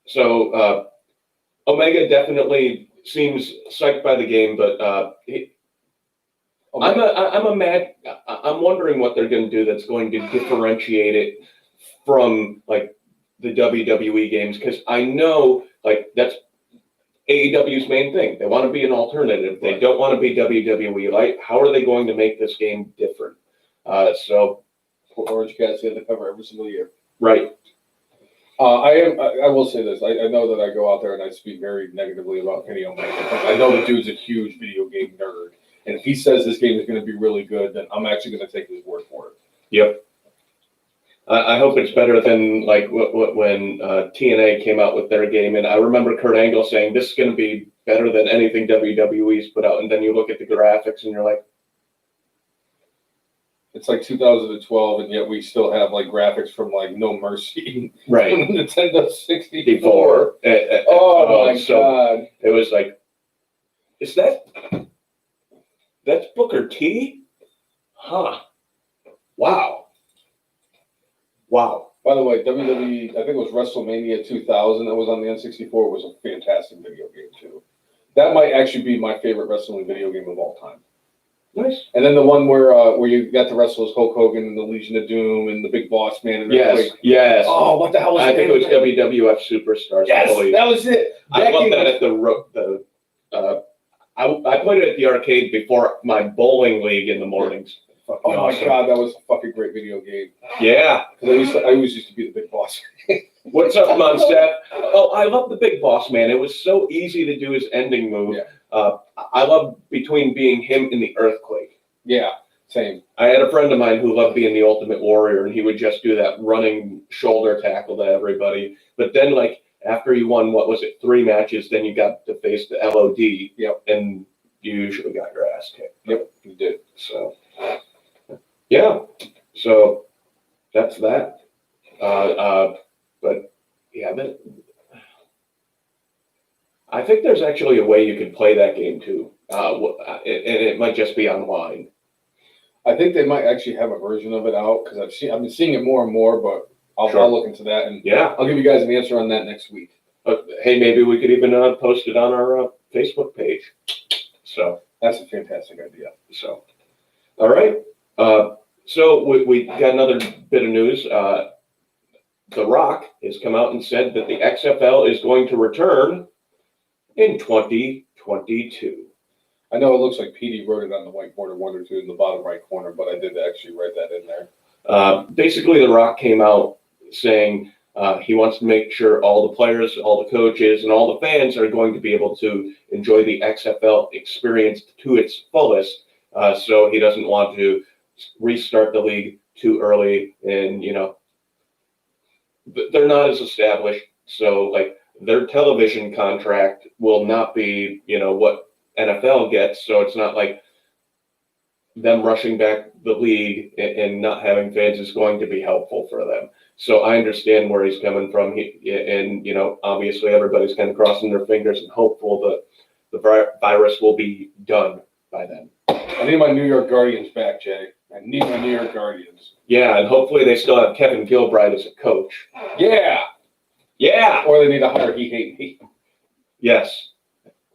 So Omega definitely seems psyched by the game, but I'm wondering what they're going to do that's going to differentiate it from like the WWE games, because I know like that's AEW's main thing. They want to be an alternative. They don't want to be WWE. Like, how are they going to make this game different? So Orange Cassidy had to cover every single year. Right. I will say this. I know that I go out there and I speak very negatively about Kenny Omega. I know the dude's a huge video game nerd. And if he says this game is going to be really good, then I'm actually going to take his word for it. Yep. I hope it's better than like when TNA came out with their game. And I remember Kurt Angle saying, this is going to be better than anything WWE's put out. And then you look at the graphics and you're like, it's like 2012, and yet we still have like graphics from like No Mercy. Right. Nintendo 64. Oh my God. It was like, that's Booker T? Huh. Wow. By the way, WWE, I think it was WrestleMania 2000 that was on the N64, was a fantastic video game too. That might actually be my favorite wrestling video game of all time. Nice. And then the one where you got the wrestlers Hulk Hogan and the Legion of Doom and the Big Boss Man. And yes. Oh, what the hell was I think it was WWF Superstars. Yes, that was it. I love that at I played it at the arcade before my bowling league in the mornings. Oh my God, that was a fucking great video game. Yeah. I always used to be the Big Boss. What's up, Munstep? Oh, I love the Big Boss Man. It was so easy to do his ending move. Yeah. I love between being him and the Earthquake. Yeah, same. I had a friend of mine who loved being the Ultimate Warrior, and he would just do that running shoulder tackle to everybody. But then, like, after you won, what was it, 3 matches, then you got to face the LOD. Yep. And you usually got your ass kicked. Yep, you did. So, yeah. So, that's that. But, yeah, I think there's actually a way you could play that game, too. And it might just be online. I think they might actually have a version of it out because I've been seeing it more and more, but I'll look into that and Yeah. I'll give you guys an answer on that next week. Hey, maybe we could even post it on our Facebook page. So that's a fantastic idea. So, all right. So we got another bit of news. The Rock has come out and said that the XFL is going to return in 2022. I know it looks like PD wrote it on the whiteboard of 1 or 2 in the bottom right corner, but I did actually write that in there. Basically, The Rock came out saying he wants to make sure all the players, all the coaches, and all the fans are going to be able to enjoy the XFL experience to its fullest. So he doesn't want to restart the league too early, and they're not as established. So like their television contract will not be what NFL gets. So it's not like them rushing back the league and not having fans is going to be helpful for them. So I understand where he's coming from. Obviously everybody's kind of crossing their fingers and hopeful that the virus will be done by then. I need my New York Guardians back, Jay. I need my New York Guardians. Yeah, and hopefully they still have Kevin Gilbride as a coach. Yeah. Yeah. Or they need to hire He Hate Me. Yes.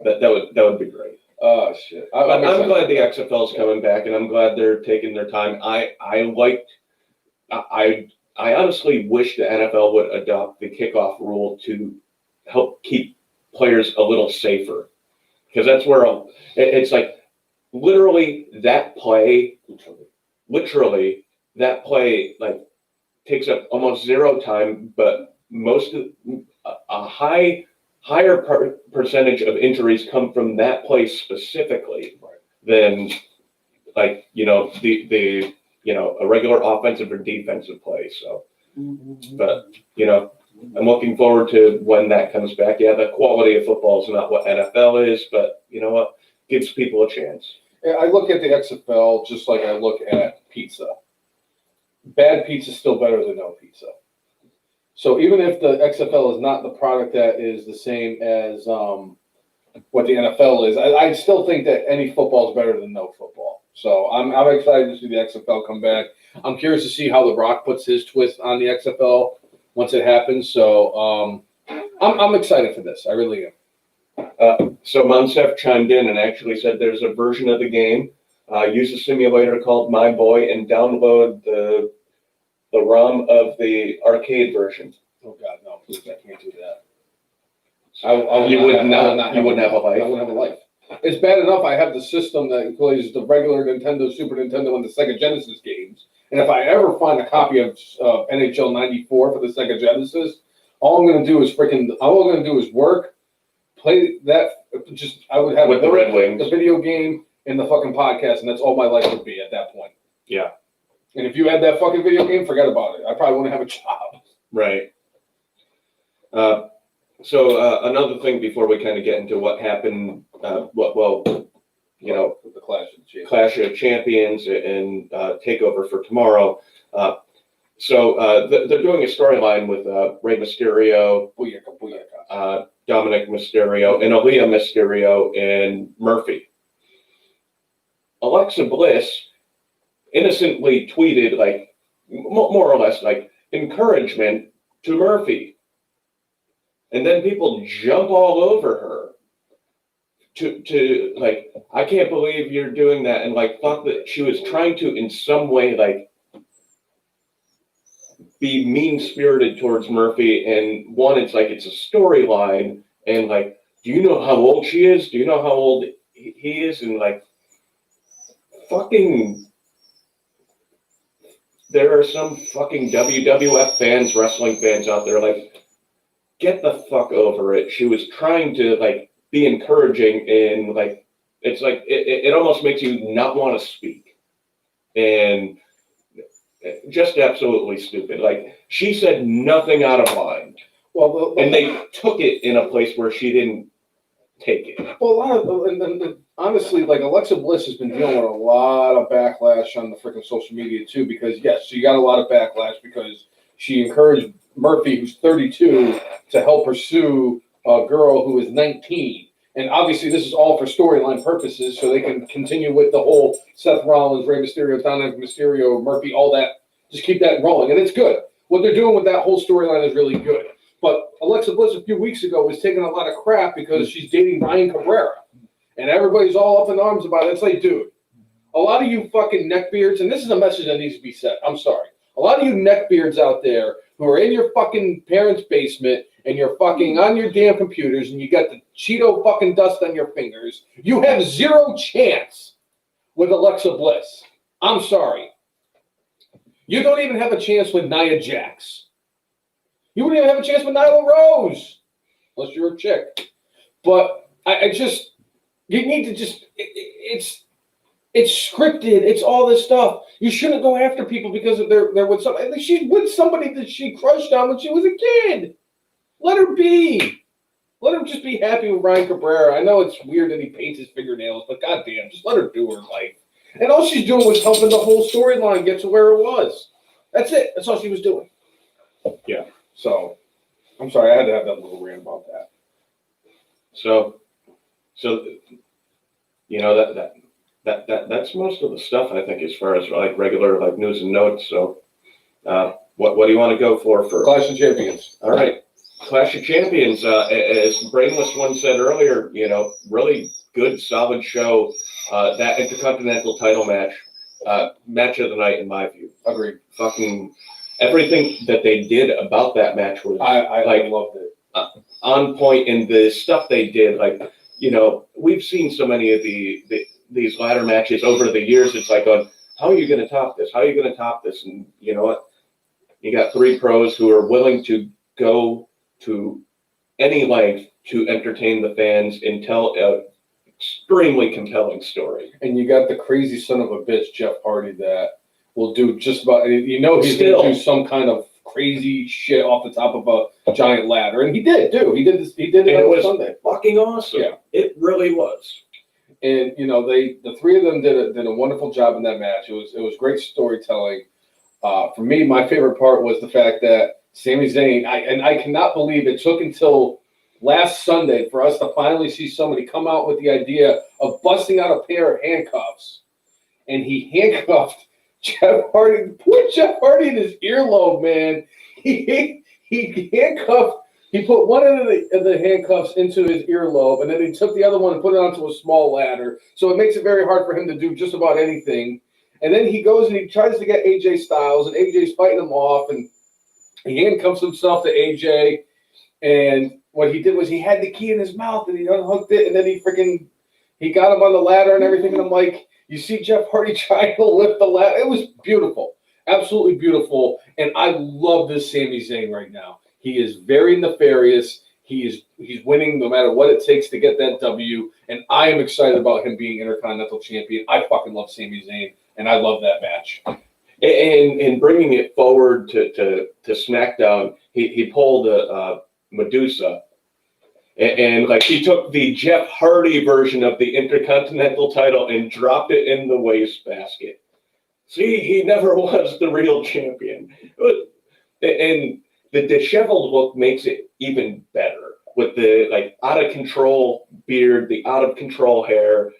That would be great. Oh shit! I'm glad the XFL is coming back, and I'm glad they're taking their time. I honestly wish the NFL would adopt the kickoff rule to help keep players a little safer, because that's where it's like literally that play like takes up almost zero time, but most of a higher percentage of injuries come from that play specifically than like the a regular offensive or defensive play. So, but I'm looking forward to when that comes back. Yeah, the quality of football is not what NFL is, but you know what, gives people a chance. Yeah, I look at the XFL just like I look at pizza. Bad pizza is still better than no pizza. So even if the XFL is not the product that is the same as what the NFL is, I still think that any football is better than no football. So I'm excited to see the XFL come back. I'm curious to see how The Rock puts his twist on the XFL once it happens. So I'm excited for this. I really am. So Monsef chimed in and actually said there's a version of the game. Use a simulator called My Boy and download the ROM of the arcade version. Oh God, no! Please, I can't do that. You wouldn't have a life. I wouldn't have a life. It's bad enough I have the system that plays the regular Nintendo, Super Nintendo, and the Sega Genesis games. And if I ever find a copy of NHL '94 for the Sega Genesis, all I'm going to do is work, play that. I would have with the Red Wings, the video game, and the fucking podcast, and that's all my life would be at that point. Yeah. And if you had that fucking video game, forget about it. I probably wouldn't have a job. Right. So another thing before we kind of get into what happened, the Clash of Champions and Takeover for tomorrow. So they're doing a storyline with Rey Mysterio, Dominic Mysterio, and Aaliyah Mysterio and Murphy. Alexa Bliss innocently tweeted, like, more or less, like, encouragement to Murphy. And then people jump all over her to like, I can't believe you're doing that. And like, thought that she was trying to, in some way, like, be mean-spirited towards Murphy. And one, it's like, it's a storyline. And like, do you know how old she is? Do you know how old he is? And like, fucking, there are some fucking WWF fans, wrestling fans out there, like, get the fuck over it. She was trying to like be encouraging, and like it's like it almost makes you not want to speak, and just absolutely stupid. Like she said nothing out of line, Well, and they took it in a place where she didn't take it. well, a lot of, and honestly, like Alexa Bliss has been dealing with a lot of backlash on the freaking social media too, because yes, she got a lot of backlash because she encouraged Murphy, who's 32, to help pursue a girl who is 19. And obviously, this is all for storyline purposes, so they can continue with the whole Seth Rollins, Rey Mysterio, Dominic Mysterio, Murphy, all that. Just keep that rolling, and it's good. What they're doing with that whole storyline is really good. But Alexa Bliss a few weeks ago was taking a lot of crap because she's dating Ryan Cabrera. And everybody's all up in arms about it. It's like, dude, a lot of you fucking neckbeards, and this is a message that needs to be said. I'm sorry. A lot of you neckbeards out there who are in your fucking parents' basement and you're fucking on your damn computers and you got the Cheeto fucking dust on your fingers, you have zero chance with Alexa Bliss. I'm sorry. You don't even have a chance with Nia Jax. You wouldn't even have a chance with Nyla Rose, unless you're a chick. But I just, you need to just, it's scripted. It's all this stuff. You shouldn't go after people because they're with somebody. She's with somebody that she crushed on when she was a kid. Let her be. Let her just be happy with Ryan Cabrera. I know it's weird that he paints his fingernails, but goddamn, just let her do her life. And all she's doing was helping the whole storyline get to where it was. That's it. That's all she was doing. Yeah. So, I'm sorry, I had to have that little rant about that. So, you know, that's most of the stuff, I think, as far as like regular like news and notes. So, what do you want to go for first? Clash of Champions. All right, Clash of Champions. As Brainless One said earlier, you know, really good, solid show. That Intercontinental title match, match of the night in my view. Agreed. Fucking everything that they did about that match was I loved it. On point, in the stuff they did. Like, you know, we've seen so many of these ladder matches over the years. It's like, how are you going to top this? How are you going to top this? And you know what? You got three pros who are willing to go to any length to entertain the fans and tell an extremely compelling story. And you got the crazy son of a bitch, Jeff Hardy, that will do just about, you know, he's going to do some kind of crazy shit off the top of a giant ladder. And he did, too. He did this. He did it on Sunday. Fucking awesome. Yeah. It really was. And, you know, the three of them did a wonderful job in that match. It was great storytelling. For me, my favorite part was the fact that Sami Zayn, I cannot believe it took until last Sunday for us to finally see somebody come out with the idea of busting out a pair of handcuffs. And he handcuffed Jeff Hardy, poor Jeff Hardy in his earlobe, man. He handcuffed, he put one of the handcuffs into his earlobe, and then he took the other one and put it onto a small ladder. So it makes it very hard for him to do just about anything. And then he goes and he tries to get AJ Styles, and AJ's fighting him off, and he handcuffs himself to AJ. And what he did was he had the key in his mouth, and he unhooked it, and then he got him on the ladder and everything. And I'm like, you see Jeff Hardy trying to lift the ladder. It was beautiful, absolutely beautiful. And I love this Sami Zayn right now. He is very nefarious. He's winning no matter what it takes to get that W. And I am excited about him being Intercontinental Champion. I fucking love Sami Zayn, and I love that match. And bringing it forward to SmackDown, he pulled a Medusa. And like he took the Jeff Hardy version of the Intercontinental title and dropped it in the wastebasket. See, he never was the real champion. And the disheveled look makes it even better with the like out of control beard, the out of control hair.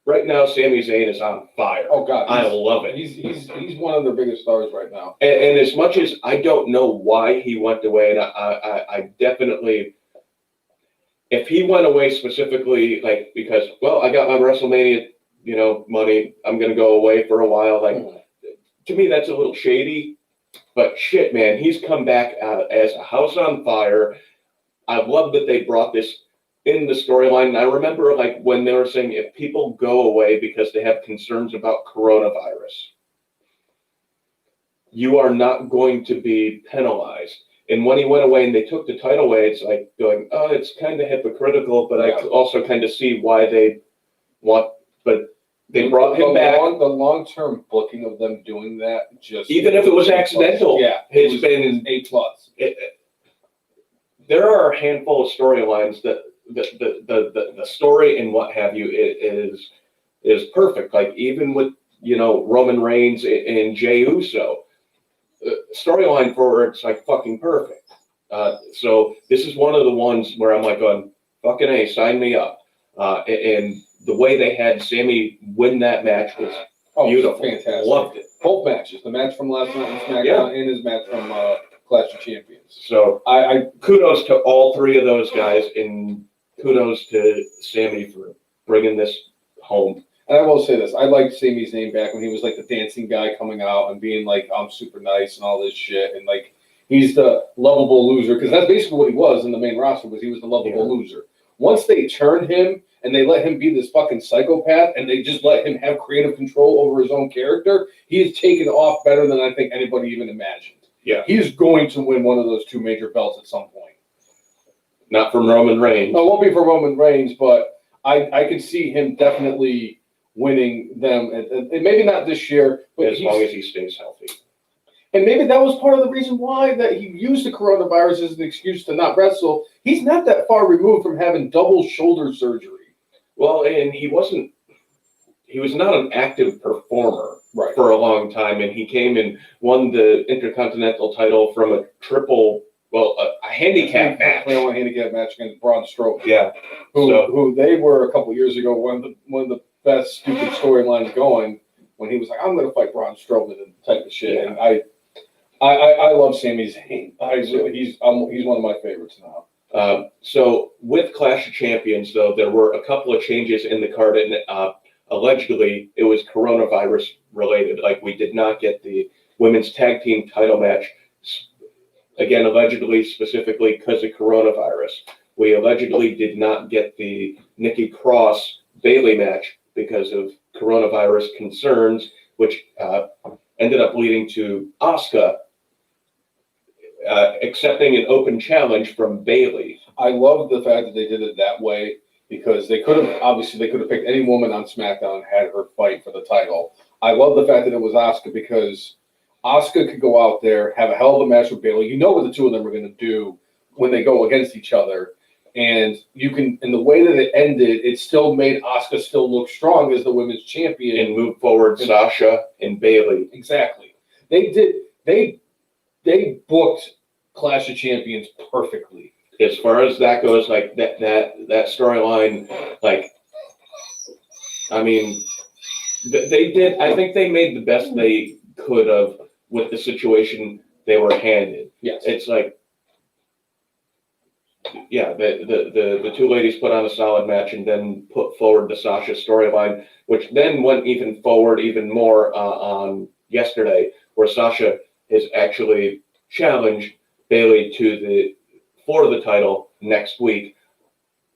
Right now, Sami Zayn is on fire. Oh God, I love it. He's one of their biggest stars right now. And as much as I don't know why he went away, and I definitely. If he went away specifically, like, because, well, I got my WrestleMania, you know, money, I'm going to go away for a while. Like, to me, that's a little shady. But shit, man, he's come back as a house on fire. I love that they brought this in the storyline. And I remember, like, when they were saying if people go away because they have concerns about coronavirus, you are not going to be penalized. And when he went away and they took the title away, it's like going, oh, it's kind of hypocritical, but I also kind of see why they want, but they brought him back. The long-term booking of them doing that, just even if it was accidental, it's been A+. There are a handful of storylines that the story and what have you is perfect. Like even with Roman Reigns and Jey Uso, storyline for it's like fucking perfect. So this is one of the ones where I'm like going, fucking A, sign me up. And the way they had Sammy win that match was beautiful. Fantastic. Loved it. Both matches, the match from last night in SmackDown and his match from Clash of Champions. So I kudos to all three of those guys, and kudos to Sammy for bringing this home. And I will say this, I liked Sammy's name back when he was like the dancing guy coming out and being like, I'm super nice and all this shit. And like, he's the lovable loser, because that's basically what he was in the main roster, was he was the lovable loser. Once they turned him and they let him be this fucking psychopath and they just let him have creative control over his own character, he has taken off better than I think anybody even imagined. Yeah. He's going to win one of those two major belts at some point. Not from Roman Reigns. No, it won't be for Roman Reigns, but I could see him definitely winning them. And maybe not this year, but as long as he stays healthy. And maybe that was part of the reason why that he used the coronavirus as an excuse to not wrestle. He's not that far removed from having double shoulder surgery. Well, and he was not an active performer for a long time, and he came and won the Intercontinental title from a handicap match. A handicap match against Braun Strowman. Yeah. Who they were a couple years ago, one of the best stupid storylines going, when he was like, I'm going to fight Braun Strowman and type of shit. Yeah. And I love Sami Zayn. He's one of my favorites now. So with Clash of Champions, though, there were a couple of changes in the card, and allegedly it was coronavirus related. Like we did not get the women's tag team title match. Again, allegedly, specifically because of coronavirus. We allegedly did not get the Nikki Cross Bayley match because of coronavirus concerns, which ended up leading to Asuka accepting an open challenge from Bayley. I love the fact that they did it that way, because they could have picked any woman on SmackDown and had her fight for the title. I love the fact that it was Asuka, because Asuka could go out there, have a hell of a match with Bayley. You know what the two of them are going to do when they go against each other. And in the way that it ended, it still made Asuka still look strong as the women's champion. And move forward Sasha and Bayley. Exactly. They booked Clash of Champions perfectly. As far as that goes, like that storyline, like, I mean, they did. I think they made the best they could have with the situation they were handed. Yes. It's like, yeah, the two ladies put on a solid match and then put forward the Sasha storyline, which then went even more on yesterday, where Sasha has actually challenged Bayley for the title next week.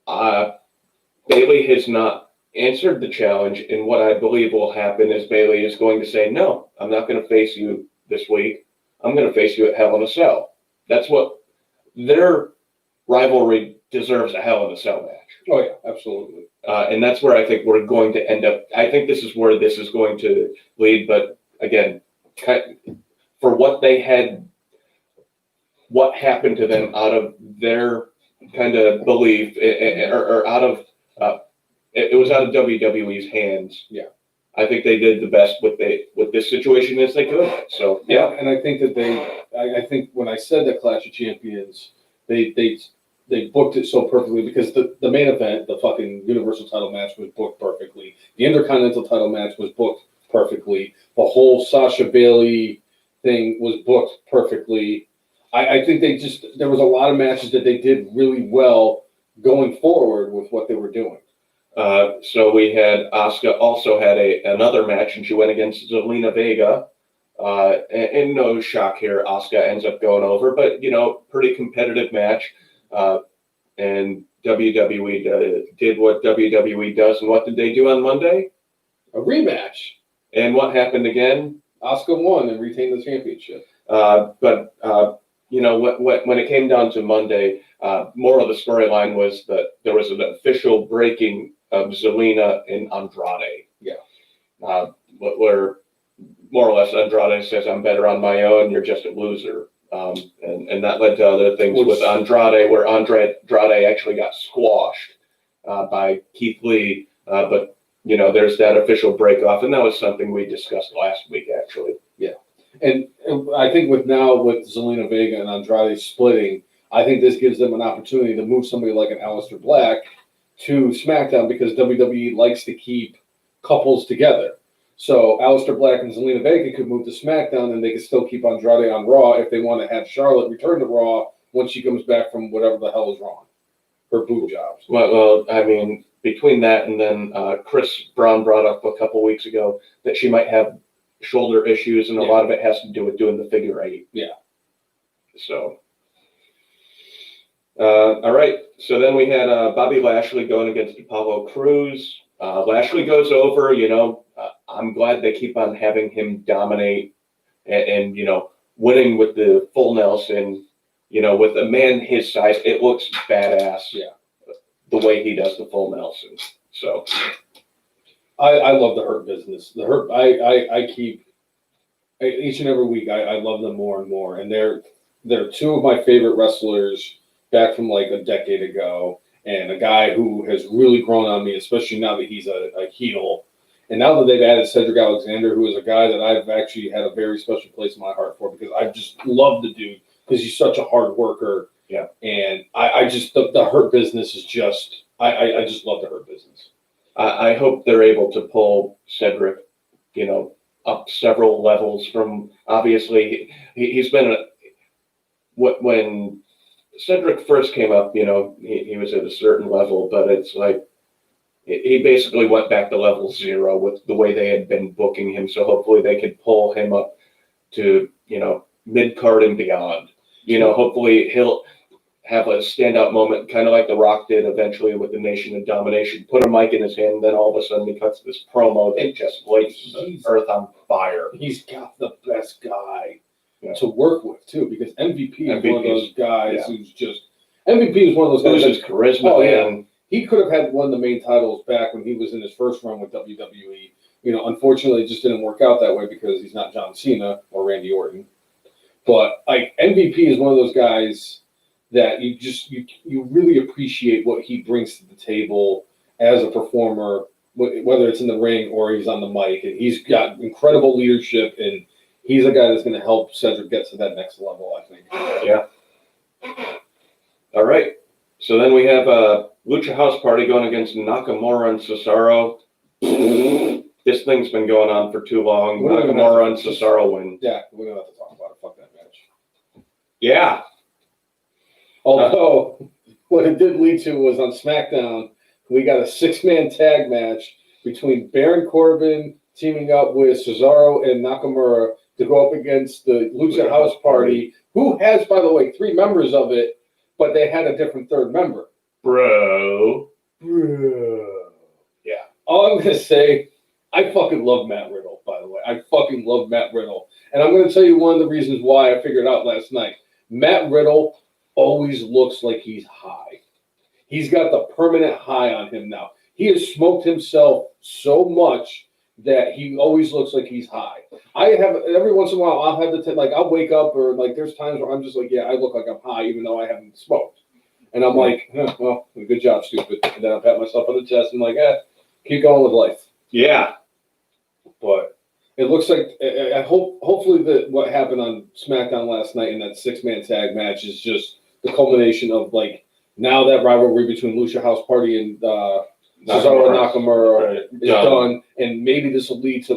Bayley has not answered the challenge, and what I believe will happen is Bayley is going to say, no, I'm not going to face you this week. I'm going to face you at Hell in a Cell. That's what their rivalry deserves, a Hell in a Cell match. Oh, yeah, absolutely. And that's where I think we're going to end up. I think this is where this is going to lead. But again, for what they had, what happened to them out of their kind of belief, or out of, it was out of WWE's hands. Yeah. I think they did the best with this situation as they could. So, yeah. And I think that I think when I said that Clash of Champions, they booked it so perfectly, because the main event, the fucking Universal title match, was booked perfectly. The Intercontinental title match was booked perfectly. The whole Sasha Bayley thing was booked perfectly. I think there was a lot of matches that they did really well going forward with what they were doing. So we had Asuka also had another match, and she went against Zelina Vega. And no shock here, Asuka ends up going over, but pretty competitive match. And WWE did what WWE does, and what did they do on Monday? A rematch. And what happened again? Asuka won and retained the championship. But when it came down to Monday, more of the storyline was that there was an official breaking of Zelina and Andrade. Yeah. Where more or less Andrade says, "I'm better on my own. You're just a loser." And that led to other things with Andrade, where Andrade actually got squashed by Keith Lee. But there's that official break off, and that was something we discussed last week, actually. Yeah. And I think with Zelina Vega and Andrade splitting, I think this gives them an opportunity to move somebody like an Aleister Black to SmackDown, because WWE likes to keep couples together. So Aleister Black and Zelina Vega could move to SmackDown, and they could still keep Andrade on Raw if they want to have Charlotte return to Raw once she comes back from whatever the hell is wrong, her boob jobs. Well, I mean, between that and then Chris Brown brought up a couple weeks ago that she might have shoulder issues, and a lot of it has to do with doing the figure eight. Yeah. So, all right. So then we had Bobby Lashley going against Apollo Crews. Lashley goes over. I'm glad they keep on having him dominate and winning with the full Nelson. With a man his size, it looks badass. Yeah. The way he does the full Nelson. So. I love the Hurt business. The Hurt, I keep each and every week. I love them more and more, and they're two of my favorite wrestlers back from like a decade ago, and a guy who has really grown on me, especially now that he's a heel, and now that they've added Cedric Alexander, who is a guy that I've actually had a very special place in my heart for, because I just love the dude because he's such a hard worker. Yeah, and I just the Hurt business is just I just love the Hurt business. I hope they're able to pull Cedric, up several levels from, obviously, he's been, when Cedric first came up, he was at a certain level, but it's like, he basically went back to level 0 with the way they had been booking him, so hopefully they could pull him up to, mid-card and beyond. Hopefully he'll have a standout moment, kind of like The Rock did eventually with the Nation of Domination. Put a mic in his hand, and then all of a sudden he cuts this promo that just lights the earth on fire. He's got the best guy to work with, too, because MVP is one of those guys who's just... MVP is one of those guys... Who's his charisma, man. He could have had one of the main titles back when he was in his first run with WWE. Unfortunately, it just didn't work out that way because he's not John Cena or Randy Orton. But MVP is one of those guys that you really appreciate what he brings to the table as a performer, whether it's in the ring or he's on the mic. And he's got incredible leadership, and he's a guy that's going to help Cedric get to that next level, I think. Yeah. All right. So then we have a Lucha House Party going against Nakamura and Cesaro. This thing's been going on for too long. Nakamura and Cesaro win. Yeah, we don't have to talk about it. Fuck that match. Yeah. Although, what it did lead to was on SmackDown, we got a 6-man tag match between Baron Corbin teaming up with Cesaro and Nakamura to go up against the Lucha House Party, who has, by the way, 3 members of it, but they had a different 3rd member. Bro. Yeah. All I'm going to say, I fucking love Matt Riddle, by the way. I fucking love Matt Riddle. And I'm going to tell you one of the reasons why I figured out last night. Matt Riddle always looks like he's high. He's got the permanent high on him now. He has smoked himself so much that he always looks like he's high. I have, every once in a while, I'll have I'll wake up, or there's times where I'm just like, yeah, I look like I'm high even though I haven't smoked. And I'm like, well, good job, stupid. And then I pat myself on the chest and I'm like, keep going with life. Yeah. But it looks like, I hope, hopefully that what happened on SmackDown last night in that 6-man tag match is just the culmination of now that rivalry between Lucha House Party and Cesaro and Nakamura is done, and maybe this will lead to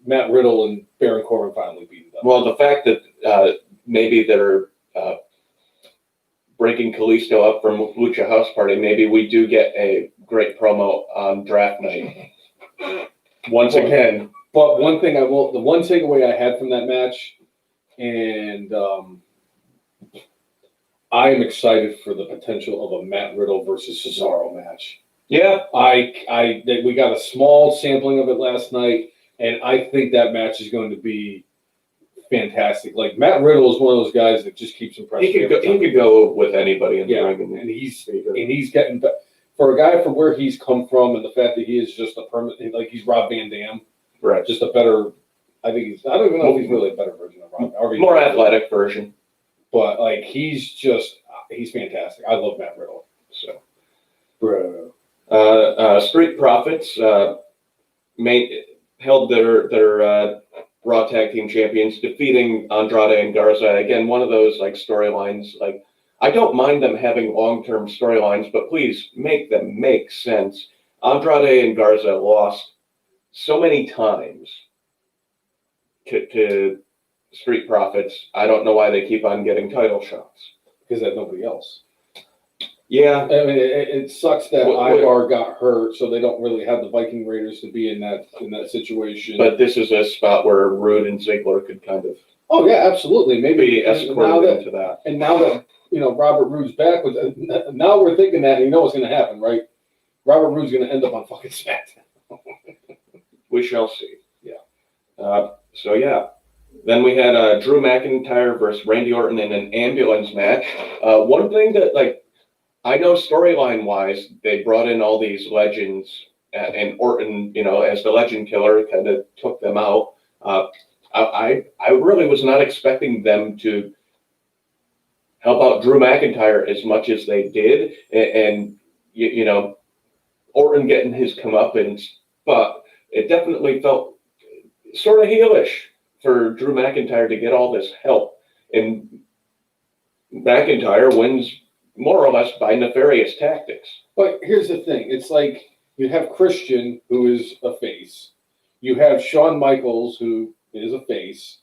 Matt Riddle and Baron Corbin finally beating them. Well, the fact that maybe they're breaking Kalisto up from Lucha House Party, maybe we do get a great promo on draft night. Once again. But one thing the one takeaway I had from that match, and I am excited for the potential of a Matt Riddle versus Cesaro match. Yeah. We got a small sampling of it last night, and I think that match is going to be fantastic. Like Matt Riddle is one of those guys that just keeps impressing. He could go with anybody in the ring, and he's getting for a guy from where he's come from, and the fact that he is just a permanent, like he's Rob Van Dam, right? Just a better. I think I don't even know if he's really a better version of Rob. More athletic version, but like he's fantastic. I love Matt Riddle. So, bro. Street Profits held their Raw Tag Team Champions, defeating Andrade and Garza. Again, one of those like storylines. Like, I don't mind them having long-term storylines, but please make them make sense. Andrade and Garza lost so many times to Street Profits. I don't know why they keep on getting title shots. Because they have nobody else. Yeah, I mean, it sucks that Ivar got hurt, so they don't really have the Viking Raiders to be in that situation. But this is a spot where Rude and Ziggler could kind of. Oh yeah, absolutely. Maybe escorted into that. And now that Robert Roode's back, now we're thinking that, and you know what's going to happen, right? Robert Roode's going to end up on fucking SmackDown. We shall see. Yeah. So yeah. Then we had Drew McIntyre versus Randy Orton in an ambulance match. One thing that I know storyline wise, they brought in all these legends, and Orton, as the legend killer, kind of took them out. I really was not expecting them to help out Drew McIntyre as much as they did, and Orton getting his comeuppance, but it definitely felt sort of heelish for Drew McIntyre to get all this help, and McIntyre wins more or less by nefarious tactics. But here's the thing. It's like you have Christian, who is a face. You have Shawn Michaels, who is a face.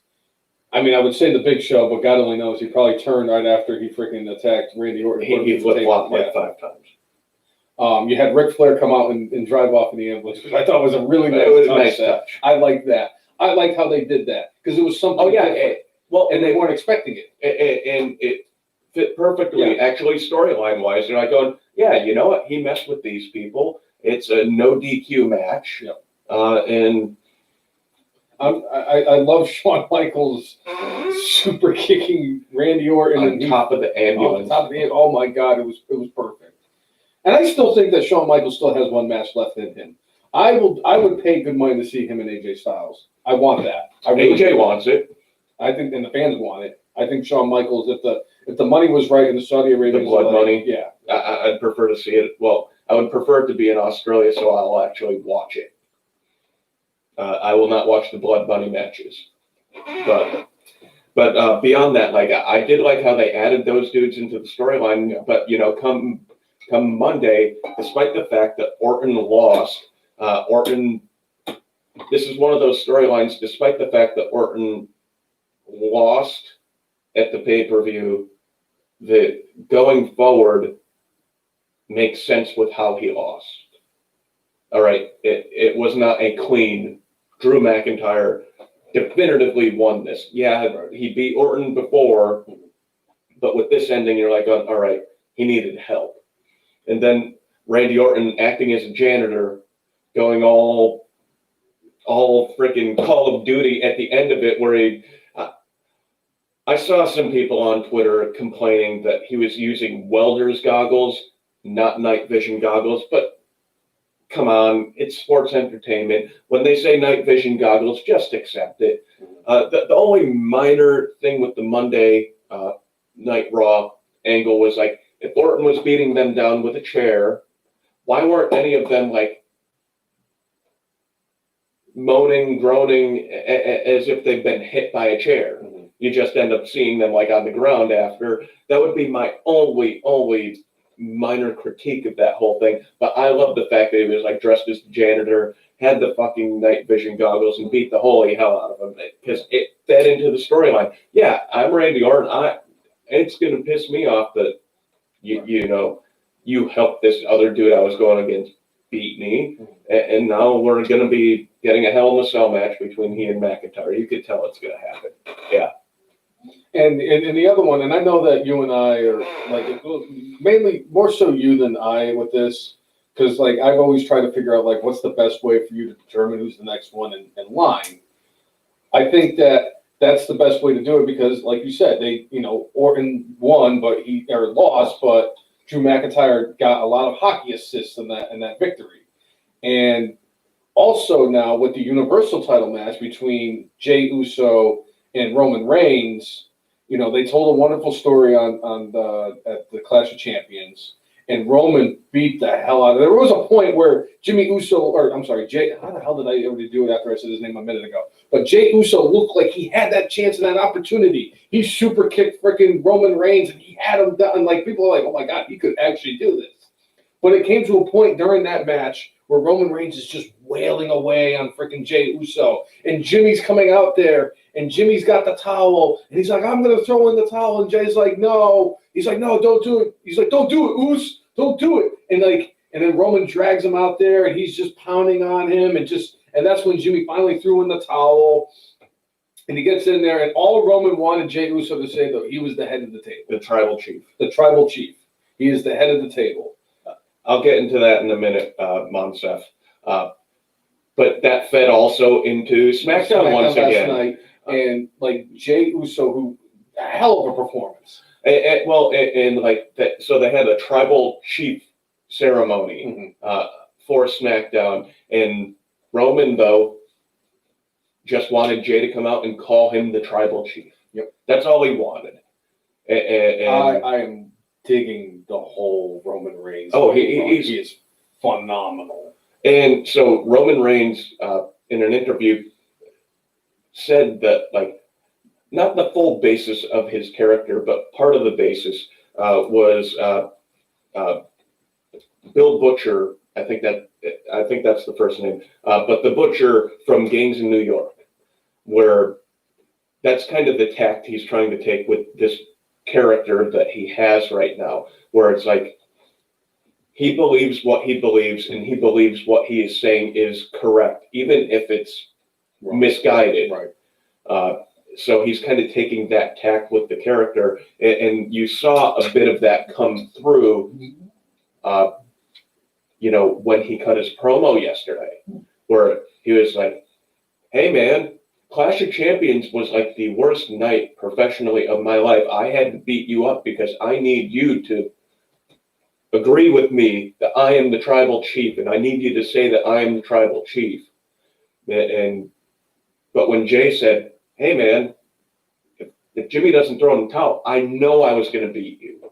I mean, I would say the Big Show, but God only knows. He probably turned right after he freaking attacked Randy Orton. He flip-flopped like 5 times. You had Ric Flair come out and drive off in the ambulance, which I thought was a really nice touch. I like that. I liked how they did that because it was something. Oh yeah, and they weren't expecting it, and it fit perfectly. Yeah. Actually, storyline wise, they're like going, yeah, you know what? He messed with these people. It's a no DQ match. Yep. And I love Shawn Michaels super kicking Randy Orton on top of the ambulance. Oh my God, it was perfect. And I still think that Shawn Michaels still has one match left in him. I would pay good money to see him and AJ Styles. I want that. AJ wants it. I think, and the fans want it. I think Shawn Michaels, if the money was right in the Saudi Arabian, the blood money, yeah, I'd prefer to see it. Well, I would prefer it to be in Australia, so I'll actually watch it. I will not watch the blood money matches, but beyond that, I did like how they added those dudes into the storyline. Yeah. But come Monday, despite the fact that Orton lost, this is one of those storylines. Despite the fact that Orton lost at the pay-per-view, that going forward makes sense with how he lost. All right, it was not a clean. Drew McIntyre definitively won this. Yeah, he beat Orton before, but with this ending, you're like, all right, he needed help. And then Randy Orton acting as a janitor, going all freaking Call of Duty at the end of it, where I saw some people on Twitter complaining that he was using welder's goggles, not night vision goggles, but come on, it's sports entertainment. When they say night vision goggles, just accept it. The only minor thing with the Monday Night Raw angle was if Orton was beating them down with a chair, why weren't any of them moaning, groaning as if they've been hit by a chair? Mm-hmm. You just end up seeing them on the ground after. That would be my only minor critique of that whole thing. But I love the fact that he was dressed as the janitor, had the fucking night vision goggles, and beat the holy hell out of him because it fed into the storyline. Yeah, I'm Randy Orton. It's gonna piss me off that you helped this other dude I was going against beat me, and now we're gonna be getting a Hell in a Cell match between he and McIntyre. You could tell it's gonna happen. Yeah. And the other one, and I know that you and I are mainly more so you than I with this, because I've always tried to figure out what's the best way for you to determine who's the next one in line. I think that that's the best way to do it because, like you said, Orton won, or lost, but Drew McIntyre got a lot of hockey assists in that victory. And also now with the Universal title match between Jey Uso and Roman Reigns, they told a wonderful story at the Clash of Champions. And Roman beat the hell out of it. There was a point where Jey, how the hell did I ever do it after I said his name a minute ago? But Jey Uso looked like he had that chance and that opportunity. He super kicked freaking Roman Reigns and he had him done. Like, people are like, oh my God, he could actually do this. But it came to a point during that match where Roman Reigns is just wailing away on freaking Jey Uso. And Jimmy's coming out there and Jimmy's got the towel. And he's like, I'm going to throw in the towel. And Jay's like, no. He's like, no, don't do it. He's like, don't do it, Uso. Don't do it. And then Roman drags him out there and he's just pounding on him. And that's when Jimmy finally threw in the towel. And he gets in there. And all Roman wanted Jey Uso to say, though, he was the head of the table. The tribal chief. The tribal chief. He is the head of the table. I'll get into that in a minute, Monsef. But that fed also into SmackDown once again. Last night, and Jey Uso, who a hell of a performance. So they had a tribal chief ceremony for SmackDown, and Roman though just wanted Jey to come out and call him the tribal chief. Yep, that's all he wanted. And I am digging the whole Roman Reigns. Oh, he is phenomenal. And so Roman Reigns, in an interview, said that not the full basis of his character, but part of the basis was Bill Butcher. I think that's the first name. But the Butcher from Gangs in New York, where that's kind of the tact he's trying to take with this character that he has right now, where it's like he believes what he believes and he believes what he is saying is correct, even if it's misguided. Right. So he's kind of taking that tact with the character, and you saw a bit of that come through, when he cut his promo yesterday, where he was like, hey man, Clash of Champions was like the worst night professionally of my life. I had to beat you up because I need you to agree with me that I am the tribal chief, and I need you to say that I am the tribal chief. But when Jey said, hey man, if Jimmy doesn't throw in the towel, I know I was going to beat you.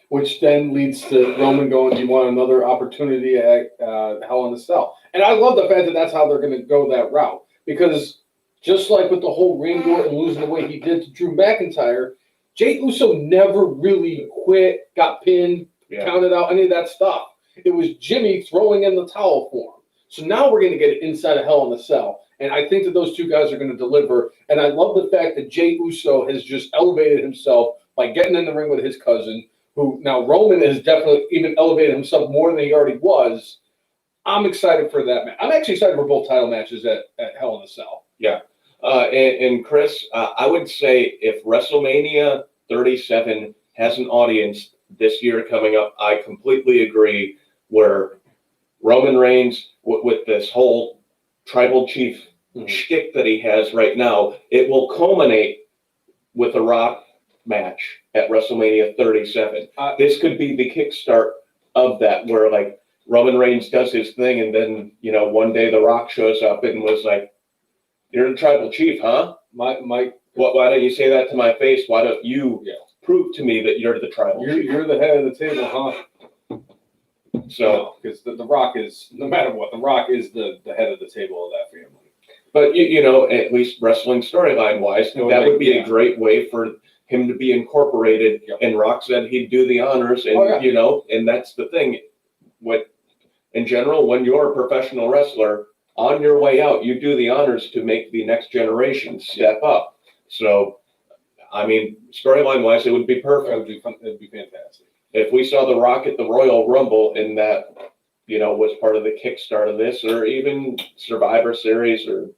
Which then leads to Roman going, do you want another opportunity at Hell in a Cell? And I love the fact that that's how they're going to go that route. Because just like with the whole Randy Orton losing the way he did to Drew McIntyre, Jey Uso never really quit, got pinned, counted out, any of that stuff. It was Jimmy throwing in the towel for him. So now we're going to get it inside of Hell in a Cell. And I think that those two guys are going to deliver. And I love the fact that Jey Uso has just elevated himself by getting in the ring with his cousin, who now Roman has definitely even elevated himself more than he already was. I'm excited for that match. I'm actually excited for both title matches at Hell in a Cell. Yeah. And Chris, I would say if WrestleMania 37 has an audience this year coming up, I completely agree, where Roman Reigns, with this whole tribal chief shtick that he has right now, it will culminate with a Rock match at WrestleMania 37. This could be the kickstart of that, where Roman Reigns does his thing, and then one day The Rock shows up and was like, "You're the tribal chief, huh? Why don't you say that to my face? Why don't you prove to me that you're the tribal chief? You're the head of the table, huh?" So, because the Rock is, no matter what, The Rock is the head of the table of that family. But at least wrestling storyline wise, that would be a great way for him to be incorporated. And Rock said he'd do the honors, and and that's the thing. In general, when you're a professional wrestler, on your way out, you do the honors to make the next generation step up. So, I mean, storyline wise, it would be perfect. It'd be fantastic. If we saw The Rock at the Royal Rumble, and that, was part of the kickstart of this, or even Survivor Series, or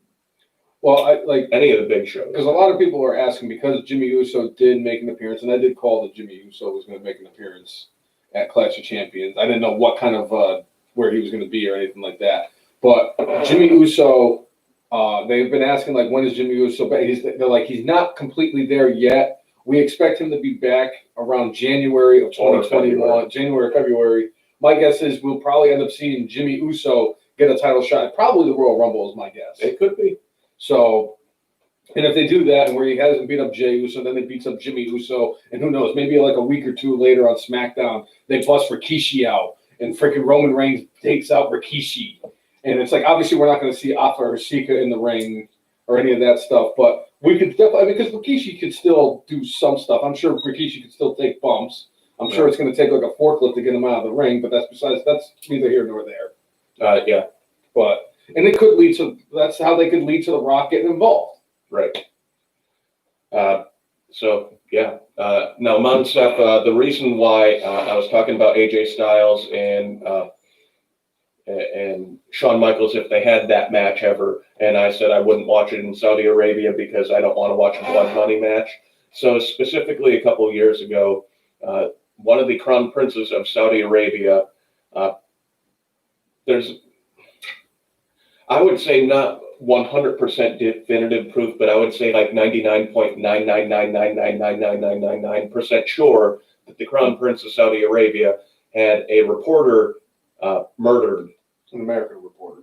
any of the big shows. Because a lot of people are asking, because Jimmy Uso did make an appearance, and I did call that Jimmy Uso was going to make an appearance at Clash of Champions. I didn't know what kind of where he was going to be or anything like that. But Jimmy Uso They've been asking like, when is Jimmy Uso back? They're like, he's not completely there yet. We expect him to be back around January of 2021, January or February. My guess is we'll probably end up seeing Jimmy Uso get a title shot. Probably the Royal Rumble is my guess. It could be. So, and if they do that, and where he hasn't beat up Jey Uso, then they beats up Jimmy Uso, and who knows, maybe like a week or two later on SmackDown, they bust Rikishi out, and freaking Roman Reigns takes out Rikishi. And it's like, obviously, we're not going to see Alpha or Sika in the ring or any of that stuff, but we could definitely, because Rikishi could still do some stuff. I'm sure Rikishi could still take bumps. I'm sure it's going to take like a forklift to get him out of the ring, but that's neither here nor there. Yeah. But, and it could lead to, that's how they could lead to The Rock getting involved. Right. So, yeah. Now, Mon Steph, the reason why I was talking about AJ Styles and Shawn Michaels, if they had that match ever, and I said I wouldn't watch it in Saudi Arabia because I don't want to watch a blood money match. So specifically a couple of years ago, one of the crown princes of Saudi Arabia, there's, I would say not 100% definitive proof, but I would say like 99.999999999% sure that the crown prince of Saudi Arabia had a reporter murdered, An American reporter.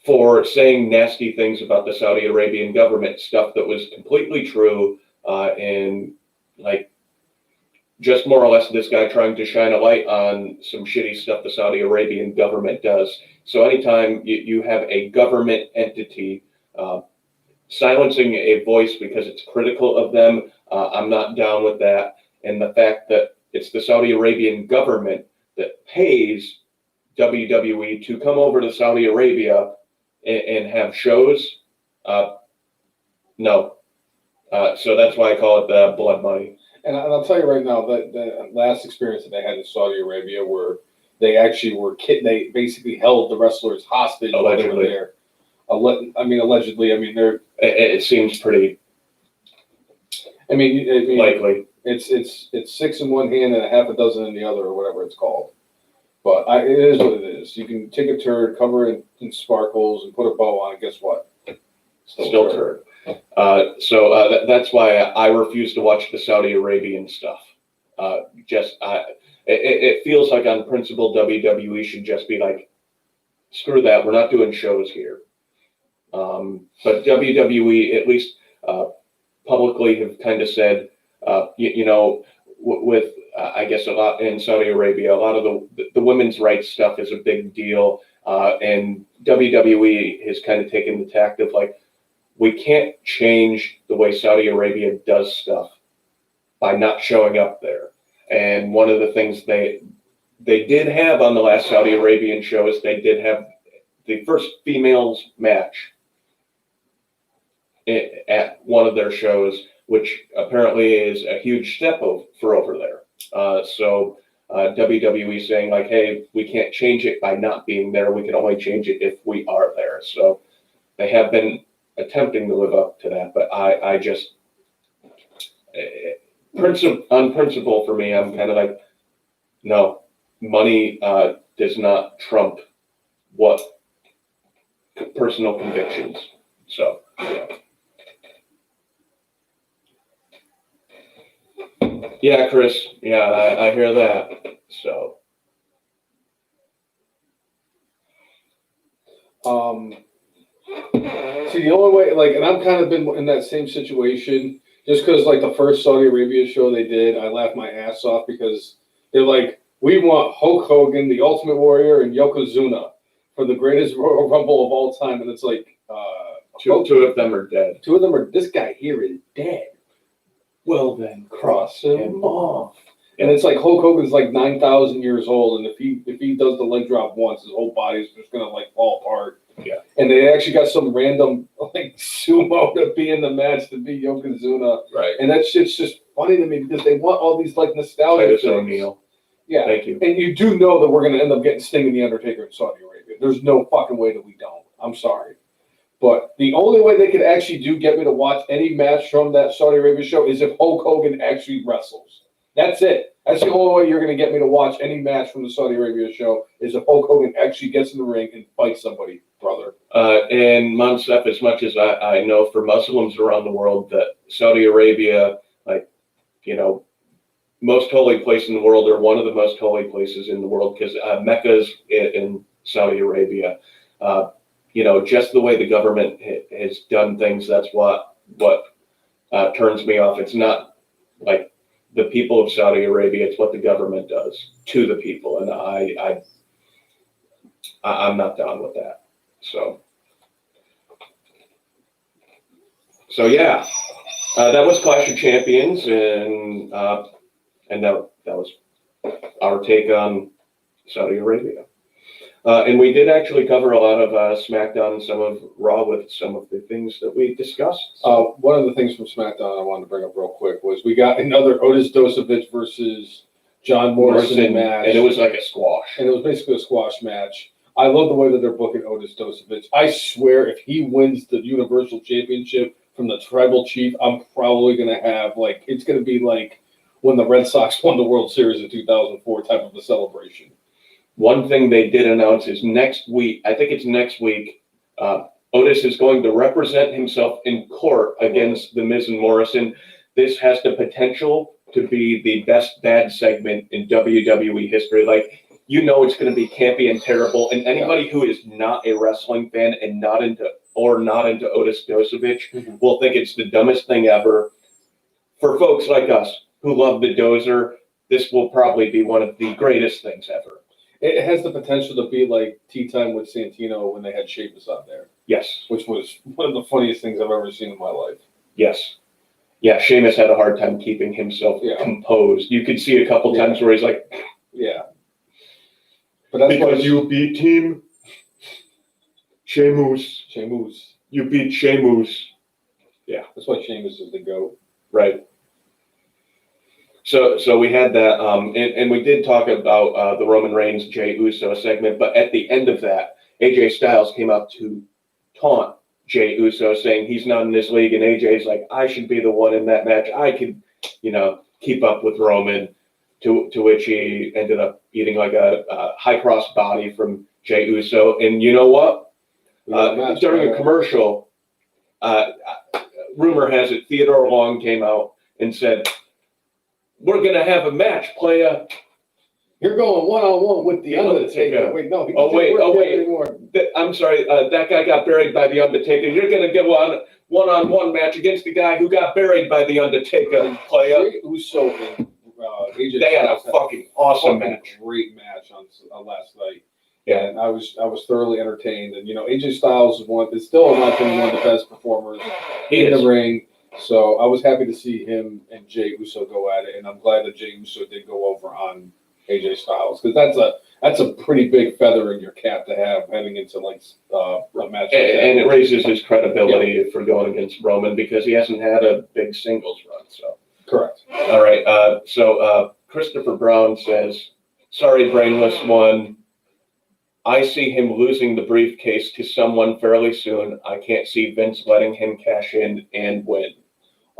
For saying nasty things about the Saudi Arabian government, stuff that was completely true, and like just more or less this guy trying to shine a light on some shitty stuff the Saudi Arabian government does. So anytime you have a government entity silencing a voice because it's critical of them, I'm not down with that. And the fact that it's the Saudi Arabian government that pays WWE to come over to Saudi Arabia and have shows, no. So that's why I call it the blood money. And I'll tell you right now that the last experience that they had in Saudi Arabia, where they actually they basically held the wrestlers hostage while they were there. Allegedly. I mean, it seems pretty. I mean, likely. It's six in one hand and a half a dozen in the other, or whatever it's called. But it is what it is. You can take a turd, cover it in sparkles, and put a bow on it. Guess what? Still turd. So that's why I refuse to watch the Saudi Arabian stuff. It feels like on principle WWE should just be like, screw that, we're not doing shows here. But WWE, at least publicly, have kind of said, with I guess a lot in Saudi Arabia, a lot of the women's rights stuff is a big deal, and WWE has kind of taken the tact of like, we can't change the way Saudi Arabia does stuff by not showing up there. And one of the things they did have on the last Saudi Arabian show is they did have the first females match at one of their shows, which apparently is a huge step for over there. So WWE saying like, hey, we can't change it by not being there. We can only change it if we are there. So they have been attempting to live up to that, but I just on principle for me, I'm kind of like, no, money does not trump what personal convictions. So yeah, Chris, yeah, I hear that. So see, the only way, like, and I've kind of been in that same situation, just because, like, the first Saudi Arabia show they did, I laughed my ass off because they're like, we want Hulk Hogan, the Ultimate Warrior, and Yokozuna for the greatest Royal Rumble of all time. And it's like, two of them are dead. Two of them are, this guy here is dead. Well, then cross him off. And it's like Hulk Hogan's like 9,000 years old, and if he does the leg drop once, his whole body's just gonna like fall apart. Yeah. And they actually got some random like sumo to be in the match to be Yokozuna. Right. And that shit's just funny to me because they want all these like nostalgia things. O'Neal. Yeah. Thank you. And you do know that we're gonna end up getting Sting and the Undertaker in Saudi Arabia. There's no fucking way that we don't. I'm sorry. But the only way they could actually get me to watch any match from that Saudi Arabia show is if Hulk Hogan actually wrestles. That's it. That's the only way you're going to get me to watch any match from the Saudi Arabia show is if Hulk Hogan actually gets in the ring and fights somebody. brother. And Monsef, as much as I know for Muslims around the world that Saudi Arabia, like, you know, most holy place in the world, or one of the most holy places in the world, because Mecca's in Saudi Arabia. You know, just the way the government has done things, that's what turns me off. It's not like the people of Saudi Arabia, it's what the government does to the people, and I'm not down with that. So yeah, that was Clash of Champions, and that was our take on Saudi Arabia. And we did actually cover a lot of SmackDown and some of Raw with some of the things that we discussed. One of the things from SmackDown I wanted to bring up real quick was we got another Otis Dosovich versus John Morrison match. And it was like a squash. And it was basically a squash match. I love the way that they're booking Otis Dosovich. I swear if he wins the Universal Championship from the Tribal Chief, I'm probably going to have, like, it's going to be like when the Red Sox won the World Series in 2004 type of a celebration. One thing they did announce is next week, I think it's next week, Otis is going to represent himself in court against The Miz and Morrison. This has the potential to be the best bad segment in WWE history. Like, you know, it's going to be campy and terrible. And anybody who is not a wrestling fan and not into Otis Dosovich will think it's the dumbest thing ever. For folks like us who love the Dozer, this will probably be one of the greatest things ever. It has the potential to be like Tea Time with Santino when they had Sheamus on there. Yes. Which was one of the funniest things I've ever seen in my life. Yes. Yeah, Sheamus had a hard time keeping himself composed. You could see a couple times where he's like... Yeah. But that's because you beat him, Sheamus. You beat Sheamus. Yeah. That's why Sheamus is the GOAT. Right. So we had that, and we did talk about the Roman Reigns Jey Uso segment, but at the end of that, AJ Styles came out to taunt Jey Uso, saying he's not in this league, and AJ's like, I should be the one in that match. I could, you know, keep up with Roman. To which he ended up eating like a high cross body from Jey Uso, and you know what? During a commercial, rumor has it Theodore Long came out and said, we're going to have a match, playa. You're going one-on-one with the Undertaker. Wait, no. I'm sorry. That guy got buried by the Undertaker. You're going to get one-on-one match against the guy who got buried by the Undertaker, playa. Jey Uso and AJ they had a fucking awesome match. Great match on last night. Yeah. And I was thoroughly entertained. And, you know, AJ Styles is still, in my opinion, one of the best performers in the ring. So I was happy to see him and Jey Uso go at it, and I'm glad that Jey Uso did go over on AJ Styles, because that's a pretty big feather in your cap to have heading into like a match. And it raises his credibility for going against Roman, because he hasn't had a big singles run. So correct. All right. So Christopher Brown says, "Sorry, brainless one. I see him losing the briefcase to someone fairly soon. I can't see Vince letting him cash in and win."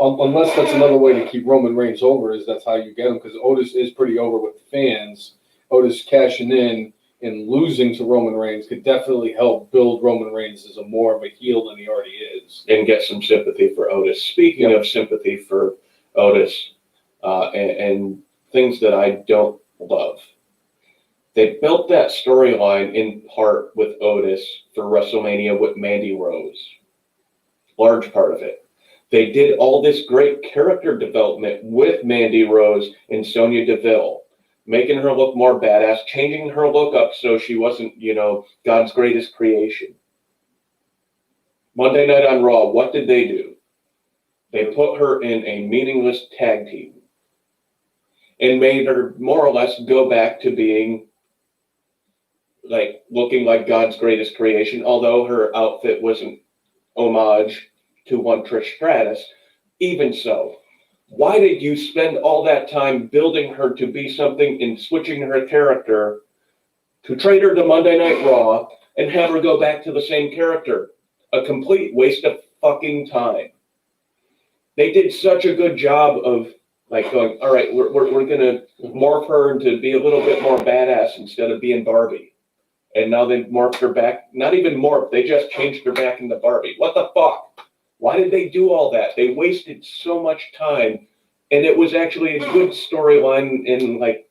Unless that's another way to keep Roman Reigns over, is that's how you get him, because Otis is pretty over with the fans. Otis cashing in and losing to Roman Reigns could definitely help build Roman Reigns as more of a heel than he already is. And get some sympathy for Otis. Speaking of sympathy for Otis and things that I don't love, they built that storyline in part with Otis for WrestleMania with Mandy Rose. Large part of it. They did all this great character development with Mandy Rose and Sonya Deville, making her look more badass, changing her look up so she wasn't, you know, God's greatest creation. Monday Night on Raw, what did they do? They put her in a meaningless tag team and made her more or less go back to being like looking like God's greatest creation, although her outfit was an homage to one Trish Stratus. Even so, why did you spend all that time building her to be something and switching her character to trade her to Monday Night Raw and have her go back to the same character? A complete waste of fucking time. They did such a good job of like going, all right, we're going to morph her to be a little bit more badass instead of being Barbie. And now they've morphed her back. Not even morphed. They just changed her back into Barbie. What the fuck? Why did they do all that? They wasted so much time. And it was actually a good storyline in like,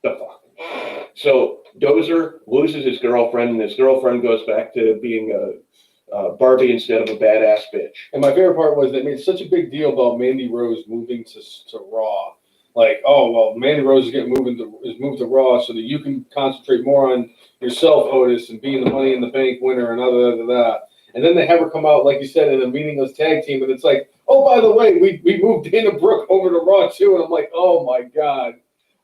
the fuck. So Dozer loses his girlfriend, and his girlfriend goes back to being a Barbie instead of a badass bitch. And my favorite part was they made such a big deal about Mandy Rose moving to Raw. Like, oh well, Mandy Rose is moved to Raw so that you can concentrate more on yourself, Otis, and being the Money in the Bank winner and that. And then they have her come out, like you said, in a meaningless tag team, and it's like, oh, by the way, we moved Dana Brooke over to Raw too, and I'm like, oh my god,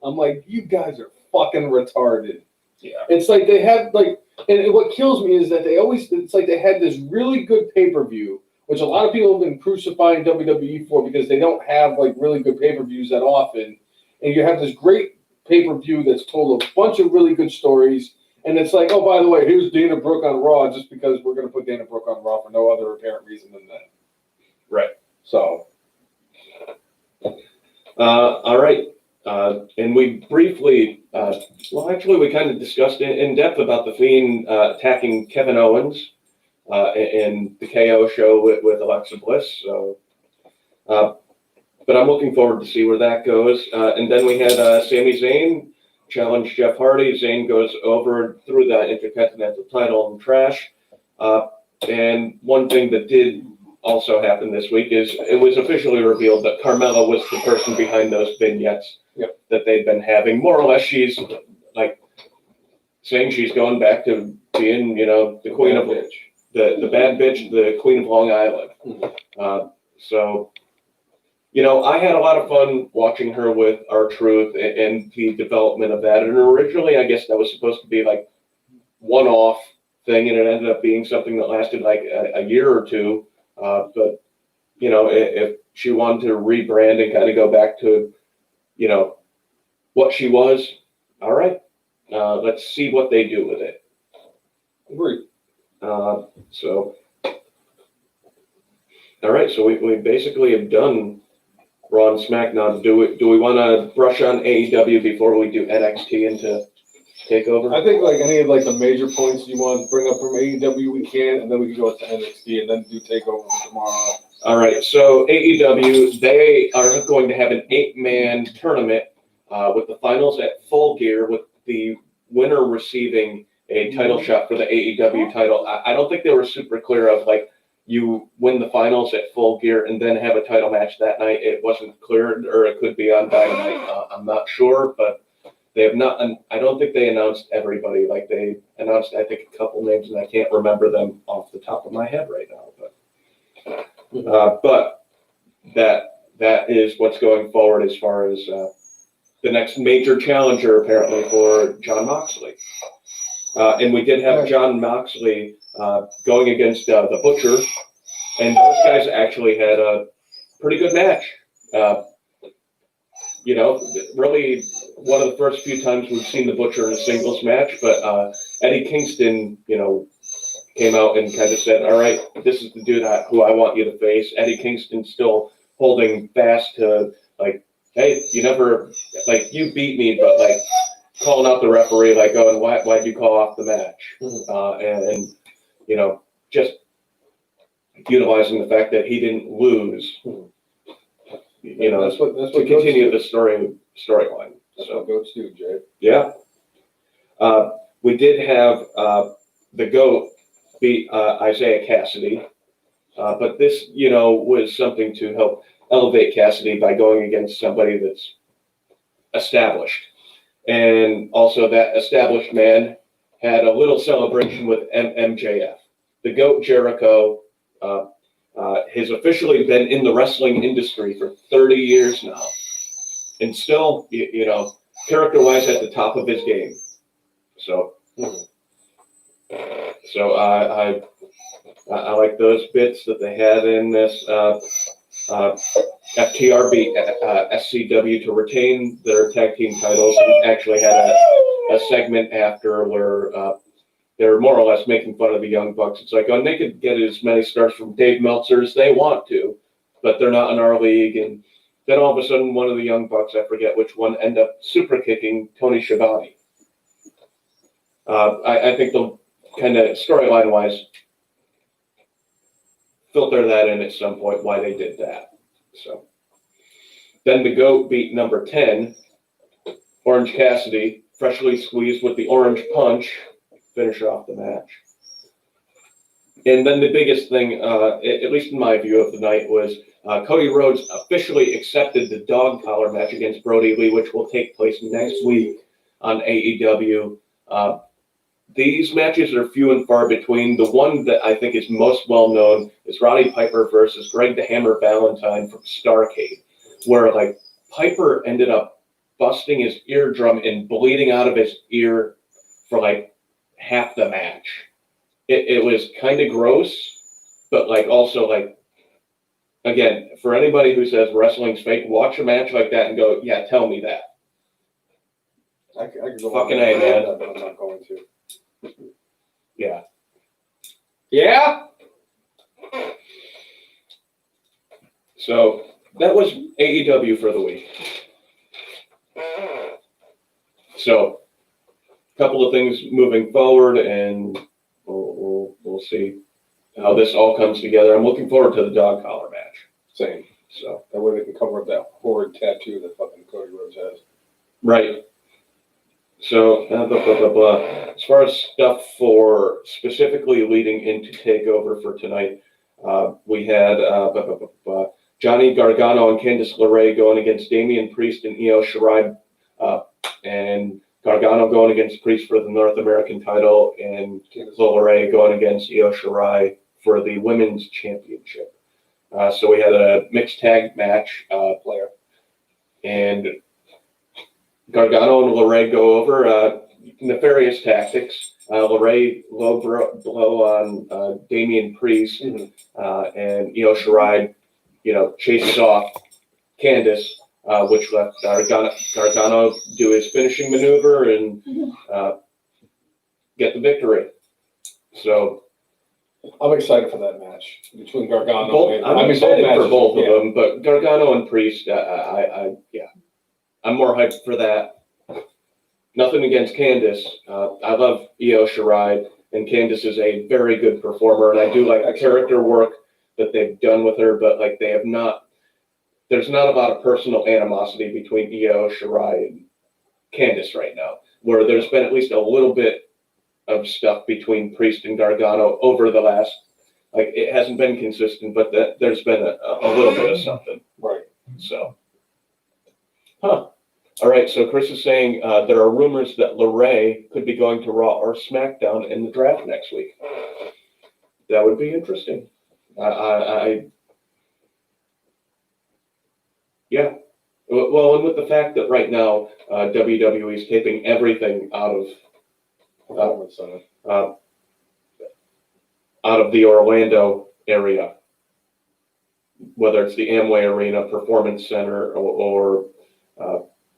I'm like, you guys are fucking retarded. Yeah. It's like they have like, and what kills me is that it's like they had this really good pay-per-view, which a lot of people have been crucifying WWE for because they don't have like really good pay-per-views that often. And you have this great pay-per-view that's told a bunch of really good stories. And it's like, oh, by the way, here's Dana Brooke on Raw just because we're going to put Dana Brooke on Raw for no other apparent reason than that. Right. So. All right. And we briefly, we kind of discussed in depth about The Fiend attacking Kevin Owens in the KO show with Alexa Bliss. So, but I'm looking forward to see where that goes. And then we had Sami Zayn challenge Jeff Hardy. Zayn goes over through the Intercontinental title in trash. And one thing that did also happen this week is it was officially revealed that Carmella was the person behind those vignettes that they've been having. More or less, she's like saying she's going back to being, the queen of the bad bitch, the queen of Long Island. Mm-hmm. So, I had a lot of fun watching her with R-Truth and the development of that. And originally, I guess that was supposed to be like one-off thing, and it ended up being something that lasted like a year or two. But, if she wanted to rebrand and kind of go back to, what she was, all right, let's see what they do with it. Agreed. So, all right, so we basically have done Raw and SmackDown. Do we want to brush on AEW before we do NXT into Takeover? I think like any of like the major points you want to bring up from AEW, we can, and then we can go to NXT and then do Takeover for tomorrow. All right, so AEW, they are going to have an 8-man tournament with the finals at Full Gear, with the winner receiving a title shot for the AEW title. I don't think they were super clear of like you win the finals at Full Gear and then have a title match that night. It wasn't clear, or it could be on Dynamite. I'm not sure, but they have not. I don't think they announced everybody. Like they announced, I think, a couple names, and I can't remember them off the top of my head right now. But that is what's going forward as far as the next major challenger, apparently, for Jon Moxley. And we did have Jon Moxley going against the Butcher, and those guys actually had a pretty good match. Really one of the first few times we've seen the Butcher in a singles match, but Eddie Kingston, came out and kind of said, all right, this is the dude who I want you to face. Eddie Kingston still holding fast to, like, hey, you never, like, you beat me, but, like, calling out the referee, like, oh, and why'd you call off the match? And just utilizing the fact that he didn't lose, that's what to continue the storyline. That's what goats do, Jay. Yeah. We did have the GOAT beat Isaiah Cassidy, but this, was something to help elevate Cassidy by going against somebody that's established. And also that established man had a little celebration with MJF. The GOAT Jericho has officially been in the wrestling industry for 30 years now, and still, character-wise at the top of his game. So, I like those bits that they had in this. FTR beat SCW to retain their tag team titles, and actually had a segment after where they're more or less making fun of the Young Bucks. It's like, they could get as many stars from Dave Meltzer as they want to, but they're not in our league. And then all of a sudden, one of the Young Bucks, I forget which one, end up super kicking Tony Schiavone. I think they'll kind of storyline wise filter that in at some point why they did that. So then the GOAT beat number 10, Orange Cassidy, freshly squeezed with the orange punch, finish off the match. And then the biggest thing, at least in my view of the night, was Cody Rhodes officially accepted the dog collar match against Brody Lee, which will take place next week on AEW. These matches are few and far between. The one that I think is most well known is Roddy Piper versus Greg the Hammer Valentine from Starrcade, where like Piper ended up busting his eardrum and bleeding out of his ear for like half the match. It was kind of gross, but like also like, again, for anybody who says wrestling's fake, watch a match like that and go, yeah, tell me that. I could go Fucking A, man. but I'm not going to. Yeah. Yeah? So that was AEW for the week. So a couple of things moving forward, and we'll see how this all comes together. I'm looking forward to the dog collar match. Same. So That way they can cover up that horrid tattoo that fucking Cody Rhodes has. right. So as far as stuff for specifically leading into Takeover for tonight, we had Johnny Gargano and Candice LeRae going against Damian Priest and Io Shirai, and Gargano going against Priest for the North American title, and LeRae going against Io Shirai for the Women's Championship. So we had a mixed tag match, player, and Gargano and LeRae go over nefarious tactics. LeRae low blow on Damian Priest, and Io Shirai, chases off Candice, which left Gargano do his finishing maneuver and get the victory. So I'm excited for that match between Gargano and I'm excited for both of yeah. them, but Gargano and Priest, I'm more hyped for that. Nothing against Candice. I love Io Shirai, and Candice is a very good performer, and I do like the character work that they've done with her, but like they have not. There's not a lot of personal animosity between Io Shirai and Candice right now, where there's been at least a little bit of stuff between Priest and Gargano over the last, like it hasn't been consistent, but there's been a little bit of something. Right. So, All right, so Chris is saying there are rumors that LeRae could be going to Raw or SmackDown in the draft next week. That would be interesting. Yeah. Well, and with the fact that right now WWE is taping everything out of the Orlando area, whether it's the Amway Arena, Performance Center, or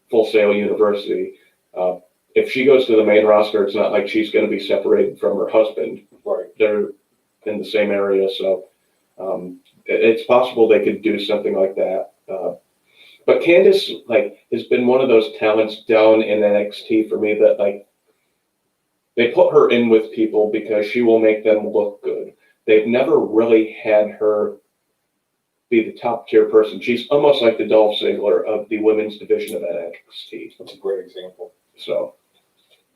Full Sail University. If she goes to the main roster, it's not like she's going to be separated from her husband. Right. They're in the same area, so it's possible they could do something like that. But Candice, has been one of those talents down in NXT for me that, they put her in with people because she will make them look good. They've never really had her be the top tier person. She's almost like the Dolph Ziggler of the women's division of NXT. That's a great example. So,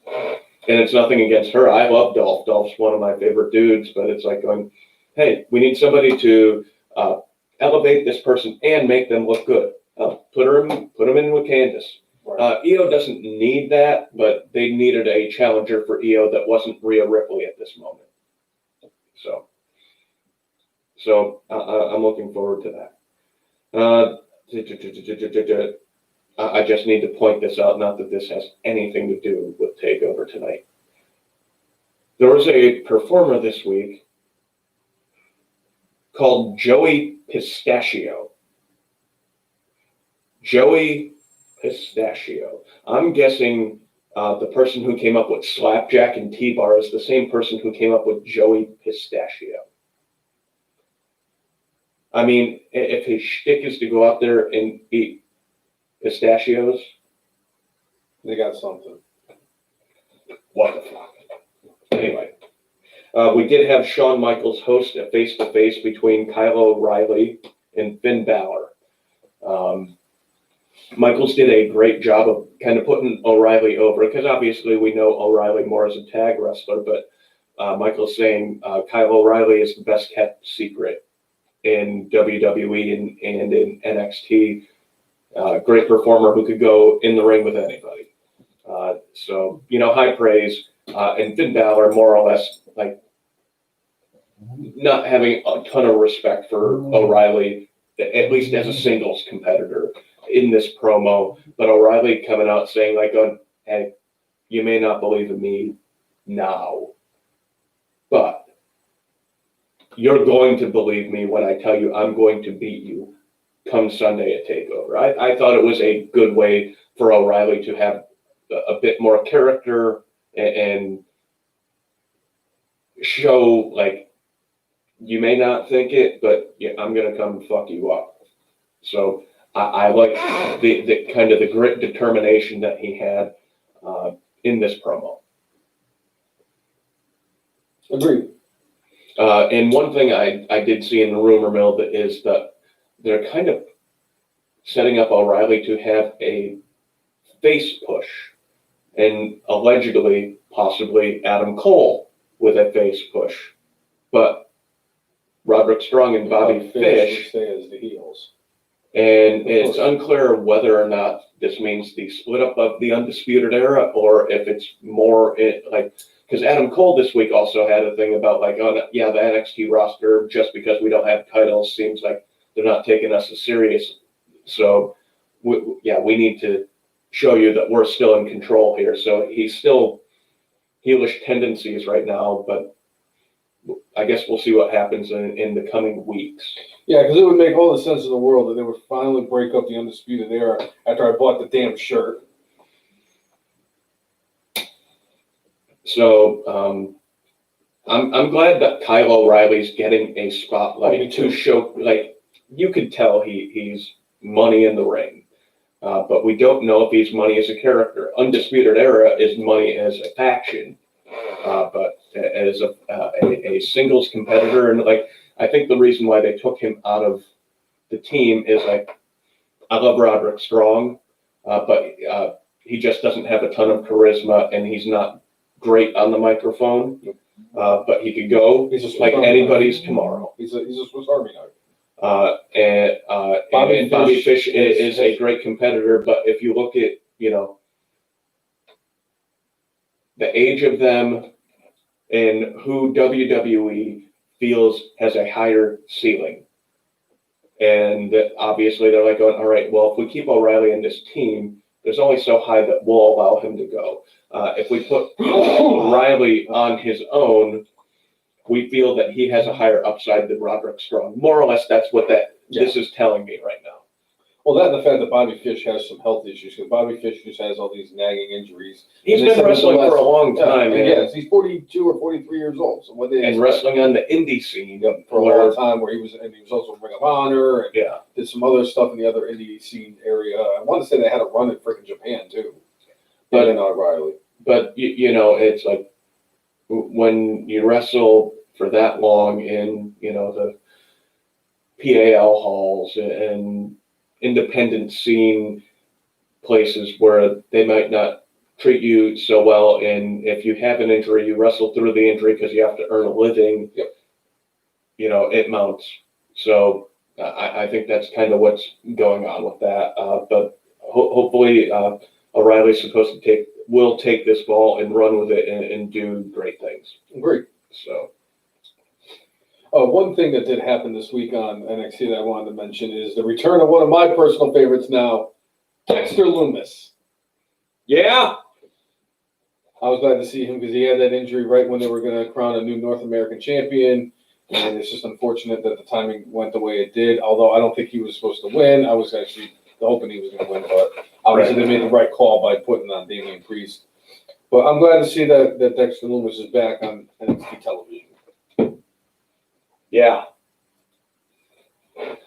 and it's nothing against her. I love Dolph. Dolph's one of my favorite dudes, but it's like going, hey, we need somebody to elevate this person and make them look good. Put them in with Candice. Right. Io doesn't need that, but they needed a challenger for Io that wasn't Rhea Ripley at this moment. So I'm looking forward to that. I just need to point this out, not that this has anything to do with TakeOver tonight. There was a performer this week called Joey Pistachio. Joey Pistachio. I'm guessing the person who came up with Slapjack and T-Bar is the same person who came up with Joey Pistachio. I mean, if his shtick is to go out there and eat pistachios, they got something. what the fuck? Anyway, we did have Shawn Michaels host a face-to-face between Kyle O'Reilly and Finn Balor. Michaels did a great job of kind of putting O'Reilly over, because obviously we know O'Reilly more as a tag wrestler, but Michael's saying Kyle O'Reilly is the best kept secret in WWE and in NXT. Great performer who could go in the ring with anybody. So, high praise. And Finn Balor, more or less, like, not having a ton of respect for O'Reilly, at least as a singles competitor in this promo. But O'Reilly coming out saying, like, hey, you may not believe in me now, but you're going to believe me when I tell you I'm going to beat you come Sunday at TakeOver. I thought it was a good way for O'Reilly to have a bit more character and show, like, you may not think it, but yeah, I'm going to come fuck you up. So I like the kind of the grit determination that he had in this promo. Agreed. And one thing I did see in the rumor mill is that they're kind of setting up O'Reilly to have a face push, and allegedly, possibly Adam Cole with a face push. But Roderick Strong and Bobby Fish stay as the heels. And it's unclear whether or not this means the split up of the Undisputed Era, or if it's more like, because Adam Cole this week also had a thing about, like, oh yeah, the NXT roster, just because we don't have titles, seems like they're not taking us as serious. So we need to show you that we're still in control here. So he's still heelish tendencies right now, but I guess we'll see what happens in the coming weeks. Yeah, because it would make all the sense in the world that they would finally break up the Undisputed Era after I bought the damn shirt. So I'm glad that Kyle O'Reilly's getting a spotlight to show, like, you could tell he's money in the ring, but we don't know if he's money as a character. Undisputed Era is money as a faction, but as a singles competitor, and like, I think the reason why they took him out of the team is, like, I love Roderick Strong, but he just doesn't have a ton of charisma, and he's not great on the microphone, but he could go like anybody's tomorrow. He's a Swiss Army knife. And Bobby Fish is a great competitor, but if you look at, the age of them and who WWE feels has a higher ceiling, and obviously they're like going, all right, well, if we keep O'Reilly in this team, there's only so high that we'll allow him to go. If we put O'Reilly on his own, we feel that he has a higher upside than Roderick Strong. More or less, that's what this is telling me right now. Well, that and the fact that Bobby Fish has some health issues, because Bobby Fish just has all these nagging injuries. He's been wrestling for a long time. Yes, he's 42 or 43 years old. So and wrestling on the indie scene for a long time, where he was also in Ring of Honor, and did some other stuff in the other indie scene area. I want to say they had a run in freaking Japan too. But in O'Reilly. But it's like when you wrestle for that long in the PAL halls and independent scene places where they might not treat you so well, and if you have an injury, you wrestle through the injury because you have to earn a living. It mounts. So I think that's kind of what's going on with that. But hopefully O'Reilly's will take this ball and run with it and do great things. Great. So. One thing that did happen this week on NXT that I wanted to mention is the return of one of my personal favorites now, Dexter Lumis. Yeah. I was glad to see him because he had that injury right when they were going to crown a new North American champion. And it's just unfortunate that the timing went the way it did. Although I don't think he was supposed to win. I was actually hoping he was going to win, but obviously they made the right call by putting on Damian Priest. But I'm glad to see that Dexter Lumis is back on NXT television. Yeah.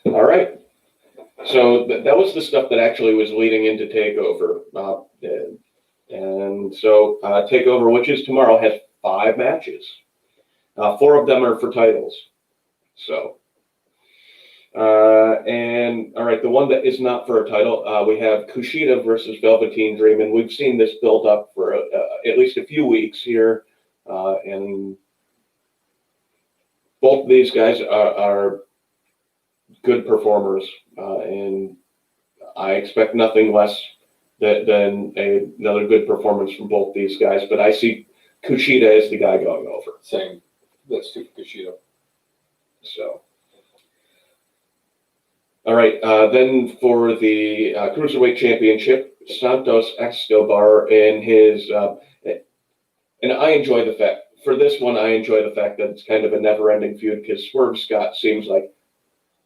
All right. So that was the stuff that actually was leading into TakeOver. And so TakeOver, which is tomorrow, has 5 matches. 4 of them are for titles. So, and all right, the one that is not for a title, we have Kushida versus Velveteen Dream, and we've seen this build up for at least a few weeks here, and both of these guys are good performers, and I expect nothing less than another good performance from both these guys. But I see Kushida as the guy going over. Same. That's too Kushida. So, all right. Then for the Cruiserweight Championship, Santos Escobar and his, and I enjoy the fact, for this one, I enjoy the fact that it's kind of a never-ending feud because Swerve Scott seems like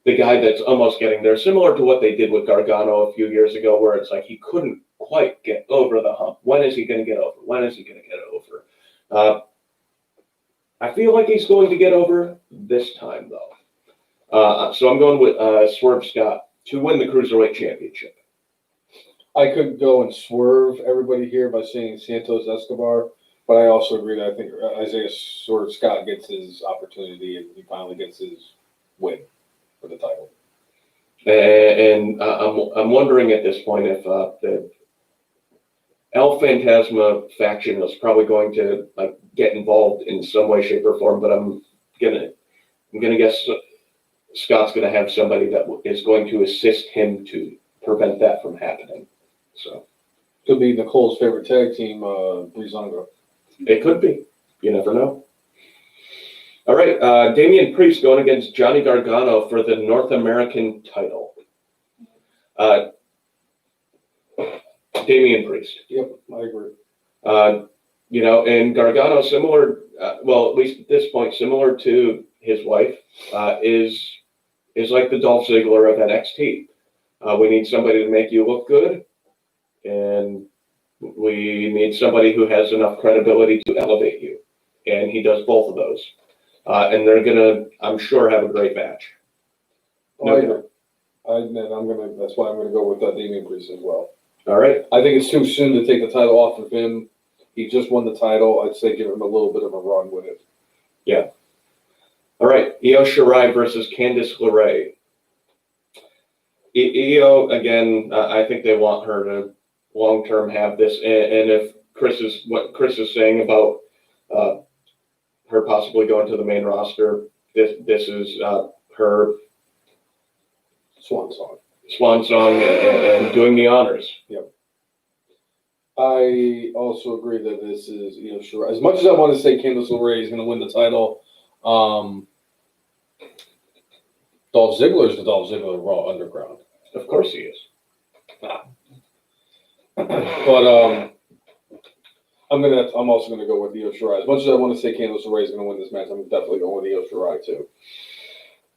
the guy that's almost getting there, similar to what they did with Gargano a few years ago, where it's like he couldn't quite get over the hump. When is he going to get over? When is he going to get over? I feel like he's going to get over this time, though. So I'm going with Swerve Scott to win the Cruiserweight Championship. I could go and swerve everybody here by saying Santos Escobar, but I also agree that I think Isaiah Swerve Scott gets his opportunity and he finally gets his win for the title. And I'm wondering at this point if the El Phantasma faction is probably going to get involved in some way, shape, or form. But I'm gonna guess Scott's gonna have somebody that is going to assist him to prevent that from happening. So Could be Nicole's favorite tag team, Breezango. it could be. You never know. All right, Damian Priest going against Johnny Gargano for the North American title. Damian Priest. Yep, I agree. And Gargano, similar, well, at least at this point, similar to his wife, is like the Dolph Ziggler of NXT. We need somebody to make you look good, and we need somebody who has enough credibility to elevate you. And he does both of those. And they're gonna, I'm sure, have a great match. I agree. That's why I'm gonna go with Damian Priest as well. All right. I think it's too soon to take the title off of him. He just won the title. I'd say give him a little bit of a run with it. Yeah. All right. Io Shirai versus Candice LeRae. Io, again, I think they want her to long-term have this. And if what Chris is saying about her possibly going to the main roster, this is her Swan song. And doing the honors. Yep. I also agree that this is, Shirai. As much as I want to say Candice LeRae is going to win the title, Dolph Ziggler is the Dolph Ziggler of Raw Underground. Of course he is. But I'm also gonna go with Io Shirai. As much as I want to say Candice LeRae is gonna win this match, I'm definitely going with Io Shirai too.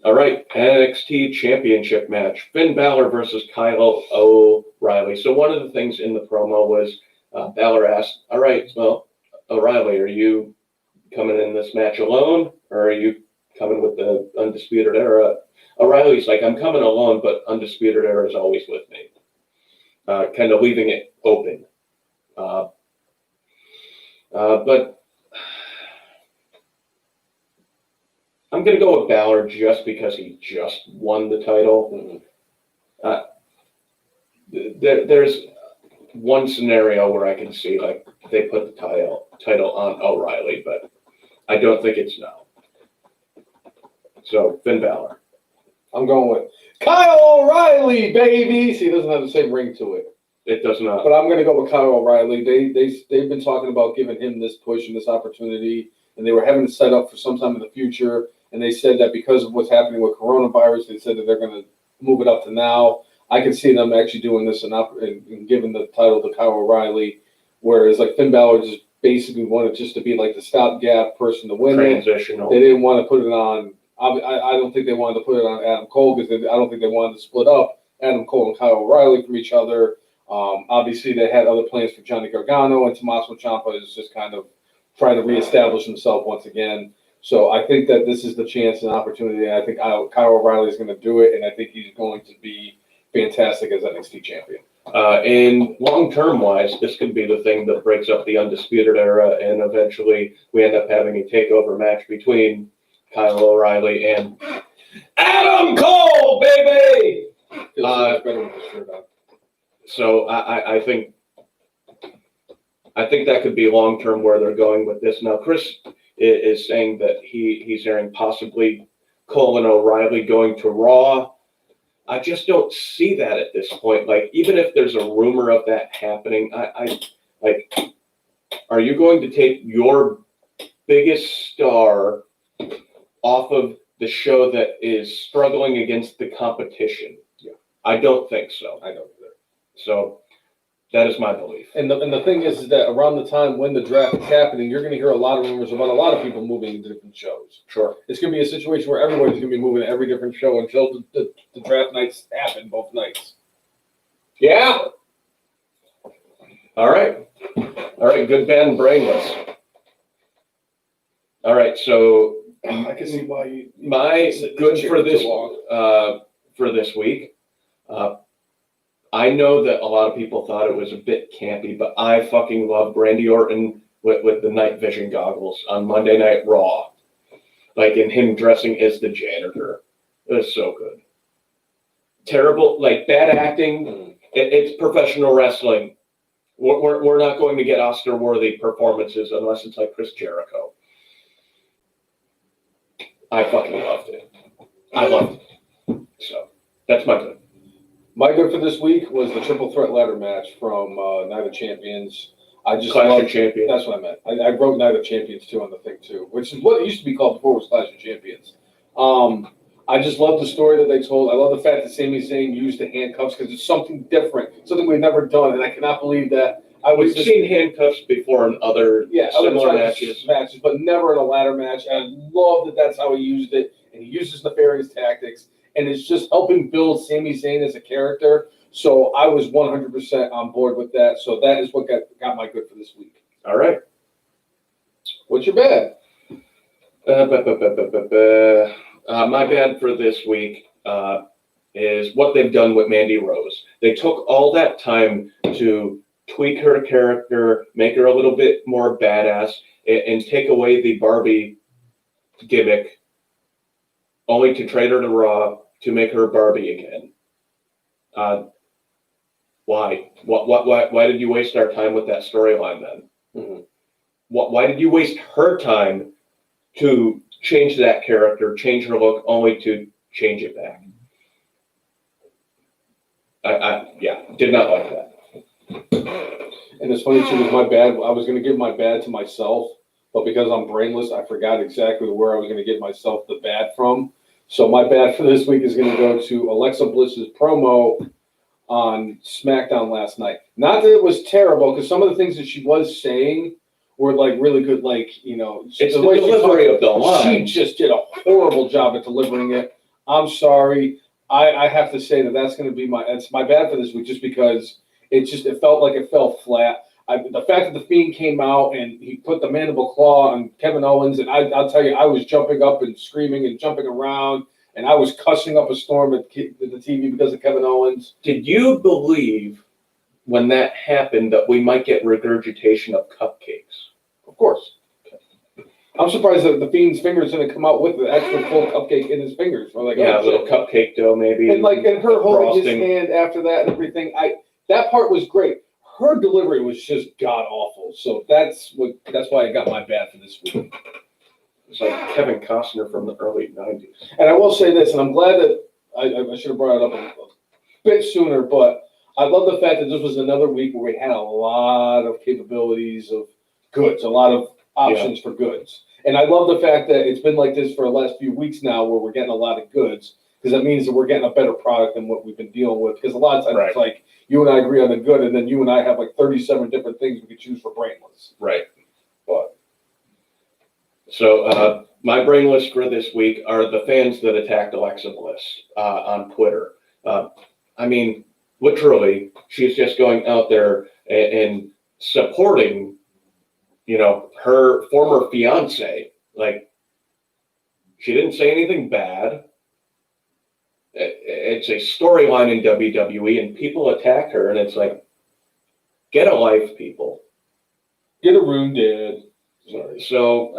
All right, NXT Championship match: Finn Balor versus Kyle O'Reilly. So one of the things in the promo was Balor asked, "All right, well, O'Reilly, are you coming in this match alone, or are you coming with the Undisputed Era?" O'Reilly's like, "I'm coming alone, but Undisputed Era is always with me." Kind of leaving it open. But I'm going to go with Balor just because he just won the title. There's one scenario where I can see they put the title on O'Reilly, but I don't think it's now. So Finn Balor. I'm going with Kyle O'Reilly, baby. See, it doesn't have the same ring to it. It does not. But I'm going to go with Kyle O'Reilly. They've been talking about giving him this push and this opportunity, and they were having it set up for some time in the future. And they said that because of what's happening with coronavirus, they said that they're going to move it up to now. I can see them actually doing this and giving the title to Kyle O'Reilly, whereas Finn Balor just basically wanted just to be the stopgap person to win Transitional. They didn't want to put it on. I don't think they wanted to put it on Adam Cole because I don't think they wanted to split up Adam Cole and Kyle O'Reilly from each other. Obviously, they had other plans for Johnny Gargano, and Tommaso Ciampa is just kind of trying to reestablish himself once again. So I think that this is the chance and opportunity. I think Kyle O'Reilly is going to do it, and I think he's going to be fantastic as NXT champion. And long-term wise, this could be the thing that breaks up the Undisputed Era, and eventually we end up having a takeover match between Kyle O'Reilly and Adam Cole, baby! Feels so much better with the shirt on. So I think that could be long-term where they're going with this. Now, Chris is saying that he's hearing possibly Cole and O'Reilly going to Raw. I just don't see that at this point. Like, even if there's a rumor of that happening, I like, are you going to take your biggest star off of the show that is struggling against the competition? Yeah. I don't think so. I don't either. So that is my belief. And the thing is that around the time when the draft is happening, you're going to hear a lot of rumors about a lot of people moving into different shows. Sure. It's going to be a situation where everybody's going to be moving to every different show until the draft nights happen, both nights. Yeah. All right. Good band, brainless. All right. So I can see why you. my good for this week. I know that a lot of people thought it was a bit campy, but I fucking love Randy Orton with the night vision goggles on Monday Night Raw. Like, in him dressing as the janitor. It was so good. Terrible, like, bad acting. It's professional wrestling. We're not going to get Oscar-worthy performances unless it's like Chris Jericho. I fucking loved it. I loved it. So, that's my good. My good for this week was the triple threat ladder match from Night of Champions. I just Clash loved, of Champions. That's what I meant. I wrote Night of Champions too on the thing too, which is what it used to be called before, was Clash of Champions. I just love the story that they told. I love the fact that Sami Zayn used the handcuffs because it's something different, something we've never done, and I cannot believe that. We've seen handcuffs before in other similar matches, but never in a ladder match. And I love that that's how he used it, and he uses nefarious tactics. And it's just helping build Sami Zayn as a character. So I was 100% on board with that. So that is what got my good for this week. All right. What's your bad? My bad for this week is what they've done with Mandy Rose. They took all that time to tweak her character, make her a little bit more badass, and take away the Barbie gimmick, only to trade her to Raw to make her Barbie again. Why? Why did you waste our time with that storyline then? Mm-hmm. Why did you waste her time to change that character, change her look, only to change it back? I did not like that. And it's funny too, with my bad, I was going to give my bad to myself, but because I'm brainless, I forgot exactly where I was going to get myself the bad from. So my bad for this week is going to go to Alexa Bliss's promo on SmackDown last night. Not that it was terrible, because some of the things that she was saying were like really good. Like, you know, it's the delivery of the She line. just did a horrible job at delivering it. I'm sorry. I have to say that's going to be that's my bad for this week, just because it felt like it fell flat. The fact that the Fiend came out and he put the mandible claw on Kevin Owens, and I'll tell you, I was jumping up and screaming and jumping around, and I was cussing up a storm at the TV because of Kevin Owens. Did you believe when that happened that we might get regurgitation of cupcakes? Of course. I'm surprised that the Fiend's fingers didn't come out with the actual full cupcake in his fingers. Like, a little cupcake dough maybe. And her holding his hand after that and everything. That part was great. Her delivery was just god awful. So that's why I got my bad for this week. It's like Kevin Costner from the early 90s. And I will say this, and I'm glad that I should have brought it up a bit sooner, but I love the fact that this was another week where we had a lot of capabilities of goods, a lot of options for goods. And I love the fact that it's been like this for the last few weeks now, where we're getting a lot of goods, because that means that we're getting a better product than what we've been dealing with. Because a lot of times it's like you and I agree on the good, and then you and I have like 37 different things we could choose for brainless. Right. But so my brainless for this week are the fans that attacked Alexa Bliss on Twitter. I mean, literally, she's just going out there and supporting, her former fiance. Like, she didn't say anything bad. it's a storyline in WWE, and people attack her, and it's like, get a life, people. Get a room, Dad. Sorry. So,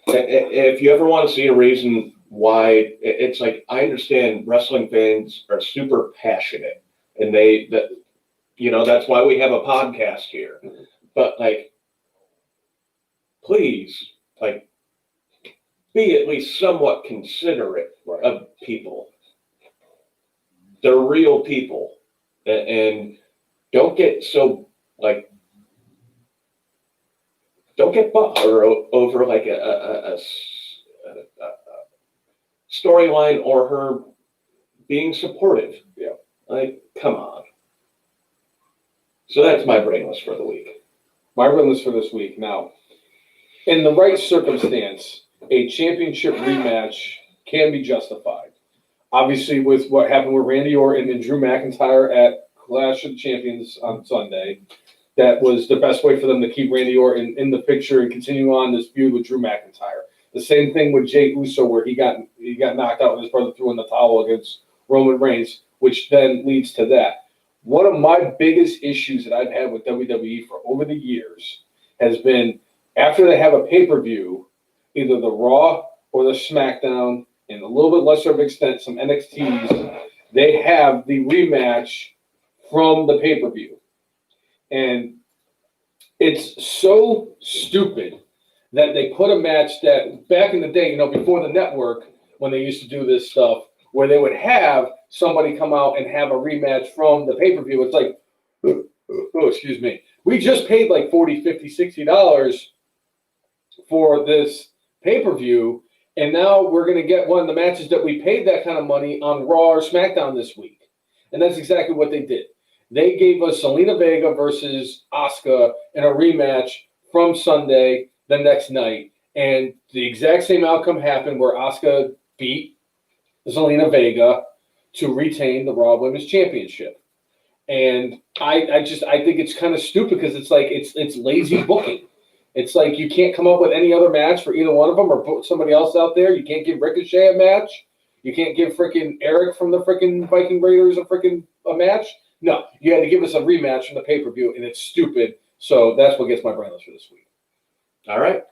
if you ever want to see a reason why, it's like, I understand wrestling fans are super passionate, and that's why we have a podcast here. But like, please, like, be at least somewhat considerate of people. They're real people, and don't get so like, don't get bothered over like a storyline or her being supportive. Yeah. Like, come on. So that's my brainless for the week. My brainless for this week. Now, in the right circumstance, a championship rematch can be justified. Obviously, with what happened with Randy Orton and Drew McIntyre at Clash of Champions on Sunday, that was the best way for them to keep Randy Orton in the picture and continue on this feud with Drew McIntyre. The same thing with Jey Uso, where he got knocked out and his brother threw in the towel against Roman Reigns, which then leads to that. One of my biggest issues that I've had with WWE for over the years has been after they have a pay-per-view, either the Raw or the SmackDown, and a little bit lesser of extent, some NXTs, they have the rematch from the pay-per-view. And it's so stupid that they put a match that back in the day, before the network, when they used to do this stuff, where they would have somebody come out and have a rematch from the pay-per-view. It's like, oh, excuse me. We just paid like $40, $50, $60 for this pay-per-view, and now we're going to get one of the matches that we paid that kind of money on Raw or SmackDown this week. And that's exactly what they did. They gave us Zelina Vega versus Asuka in a rematch from Sunday the next night, and the exact same outcome happened where Asuka beat Zelina Vega to retain the Raw Women's Championship. And I think it's kind of stupid because it's like it's lazy booking. It's like you can't come up with any other match for either one of them or put somebody else out there. You can't give Ricochet a match. You can't give freaking Eric from the freaking Viking Raiders a match. No, you had to give us a rematch from the pay-per-view, and it's stupid. So that's what gets my brainless for this week. All right.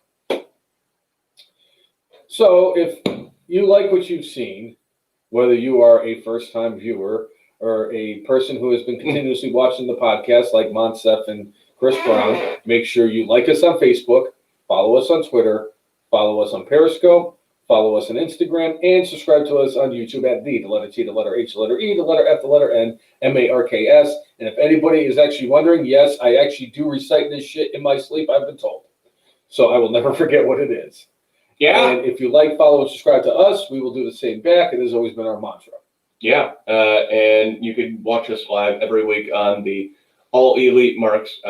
So if you like what you've seen, whether you are a first-time viewer or a person who has been continuously watching the podcast like Monsef and Chris Brown, make sure you like us on Facebook, follow us on Twitter, follow us on Periscope, follow us on Instagram, and subscribe to us on YouTube at the letter T, the letter H, the letter E, the letter F, the letter N, MARKS. And if anybody is actually wondering, yes, I actually do recite this shit in my sleep, I've been told. So I will never forget what it is. Yeah. And if you like, follow, and subscribe to us, we will do the same back. It has always been our mantra. Yeah. And you can watch us live every week on the All Elite Marks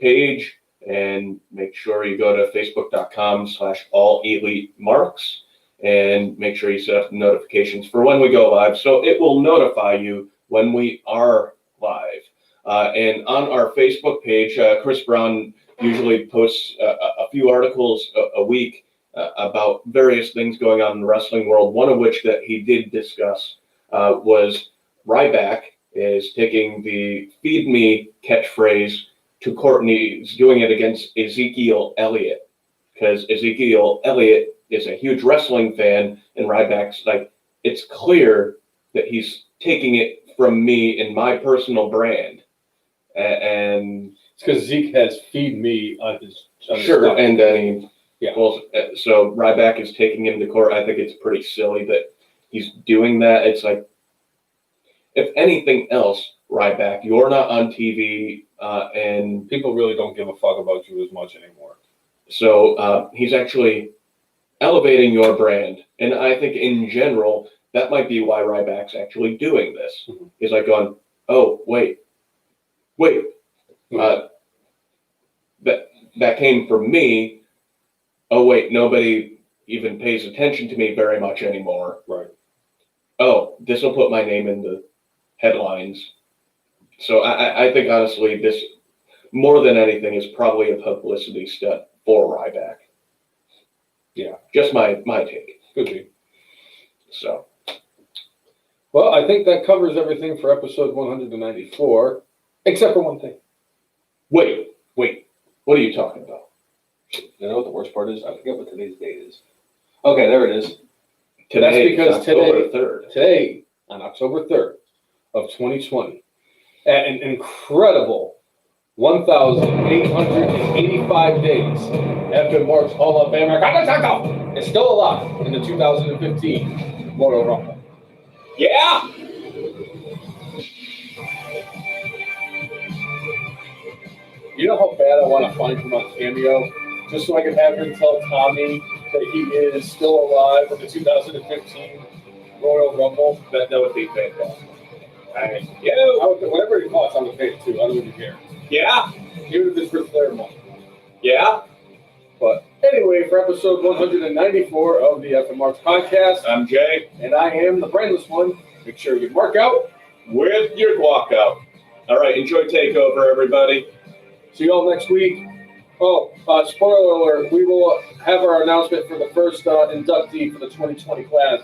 page, and make sure you go to facebook.com/All Elite Marks and make sure you set up notifications for when we go live, so it will notify you when we are live. And on our Facebook page, Chris Brown usually posts a few articles a week about various things going on in the wrestling world, one of which that he did discuss was Ryback is taking the "feed me" catchphrase to court, and he's doing it against Ezekiel Elliott, because Ezekiel Elliott is a huge wrestling fan, and Ryback's like, it's clear that he's taking it from me and my personal brand. And it's because Zeke has "feed me" on his sure, stuff. and then Yeah. Well, so Ryback is taking him to court. I think it's pretty silly that he's doing that. It's like, if anything else, Ryback, you're not on TV, and People really don't give a fuck about you as much anymore. so he's actually elevating your brand. And I think in general, that might be why Ryback's actually doing this. Mm-hmm. He's like going, oh, wait, that came from me. Oh, wait, nobody even pays attention to me very much anymore. Right. Oh, this will put my name in the headlines. So I think, honestly, this, more than anything, is probably a publicity stunt for Ryback. Yeah. Just my take. Could be. So, Well, I think that covers everything for episode 194, except for one thing. wait. What are you talking about? You know what the worst part is? I forget what today's date is. Okay, there it is. Today, because October 3rd. Today, on October 3rd of 2020, at an incredible 1,885 days after Mark's Hall of Fame is still alive in the 2015 Royal Rumble. Yeah. You know how bad I want to find him on Cameo, just so I can have him tell Tommy that he is still alive in the 2015 Royal Rumble. That would be fantastic. Whatever he costs, I would pay it too. I don't even care. Yeah. Even if it's Ric Flair money. Yeah. But anyway, for episode 194 of the F and Marks podcast, I'm Jay. and I am the brainless one. Make sure you mark out With your guac out. All right. Enjoy Takeover, everybody. See you all next week. Oh, spoiler alert, we will have our announcement for the first inductee for the 2020 class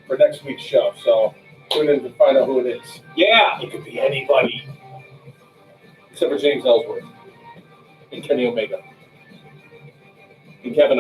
for next week's show. So tune in to find out who it is. Yeah. It could be anybody. Except for James Ellsworth and Kenny Omega. And Kevin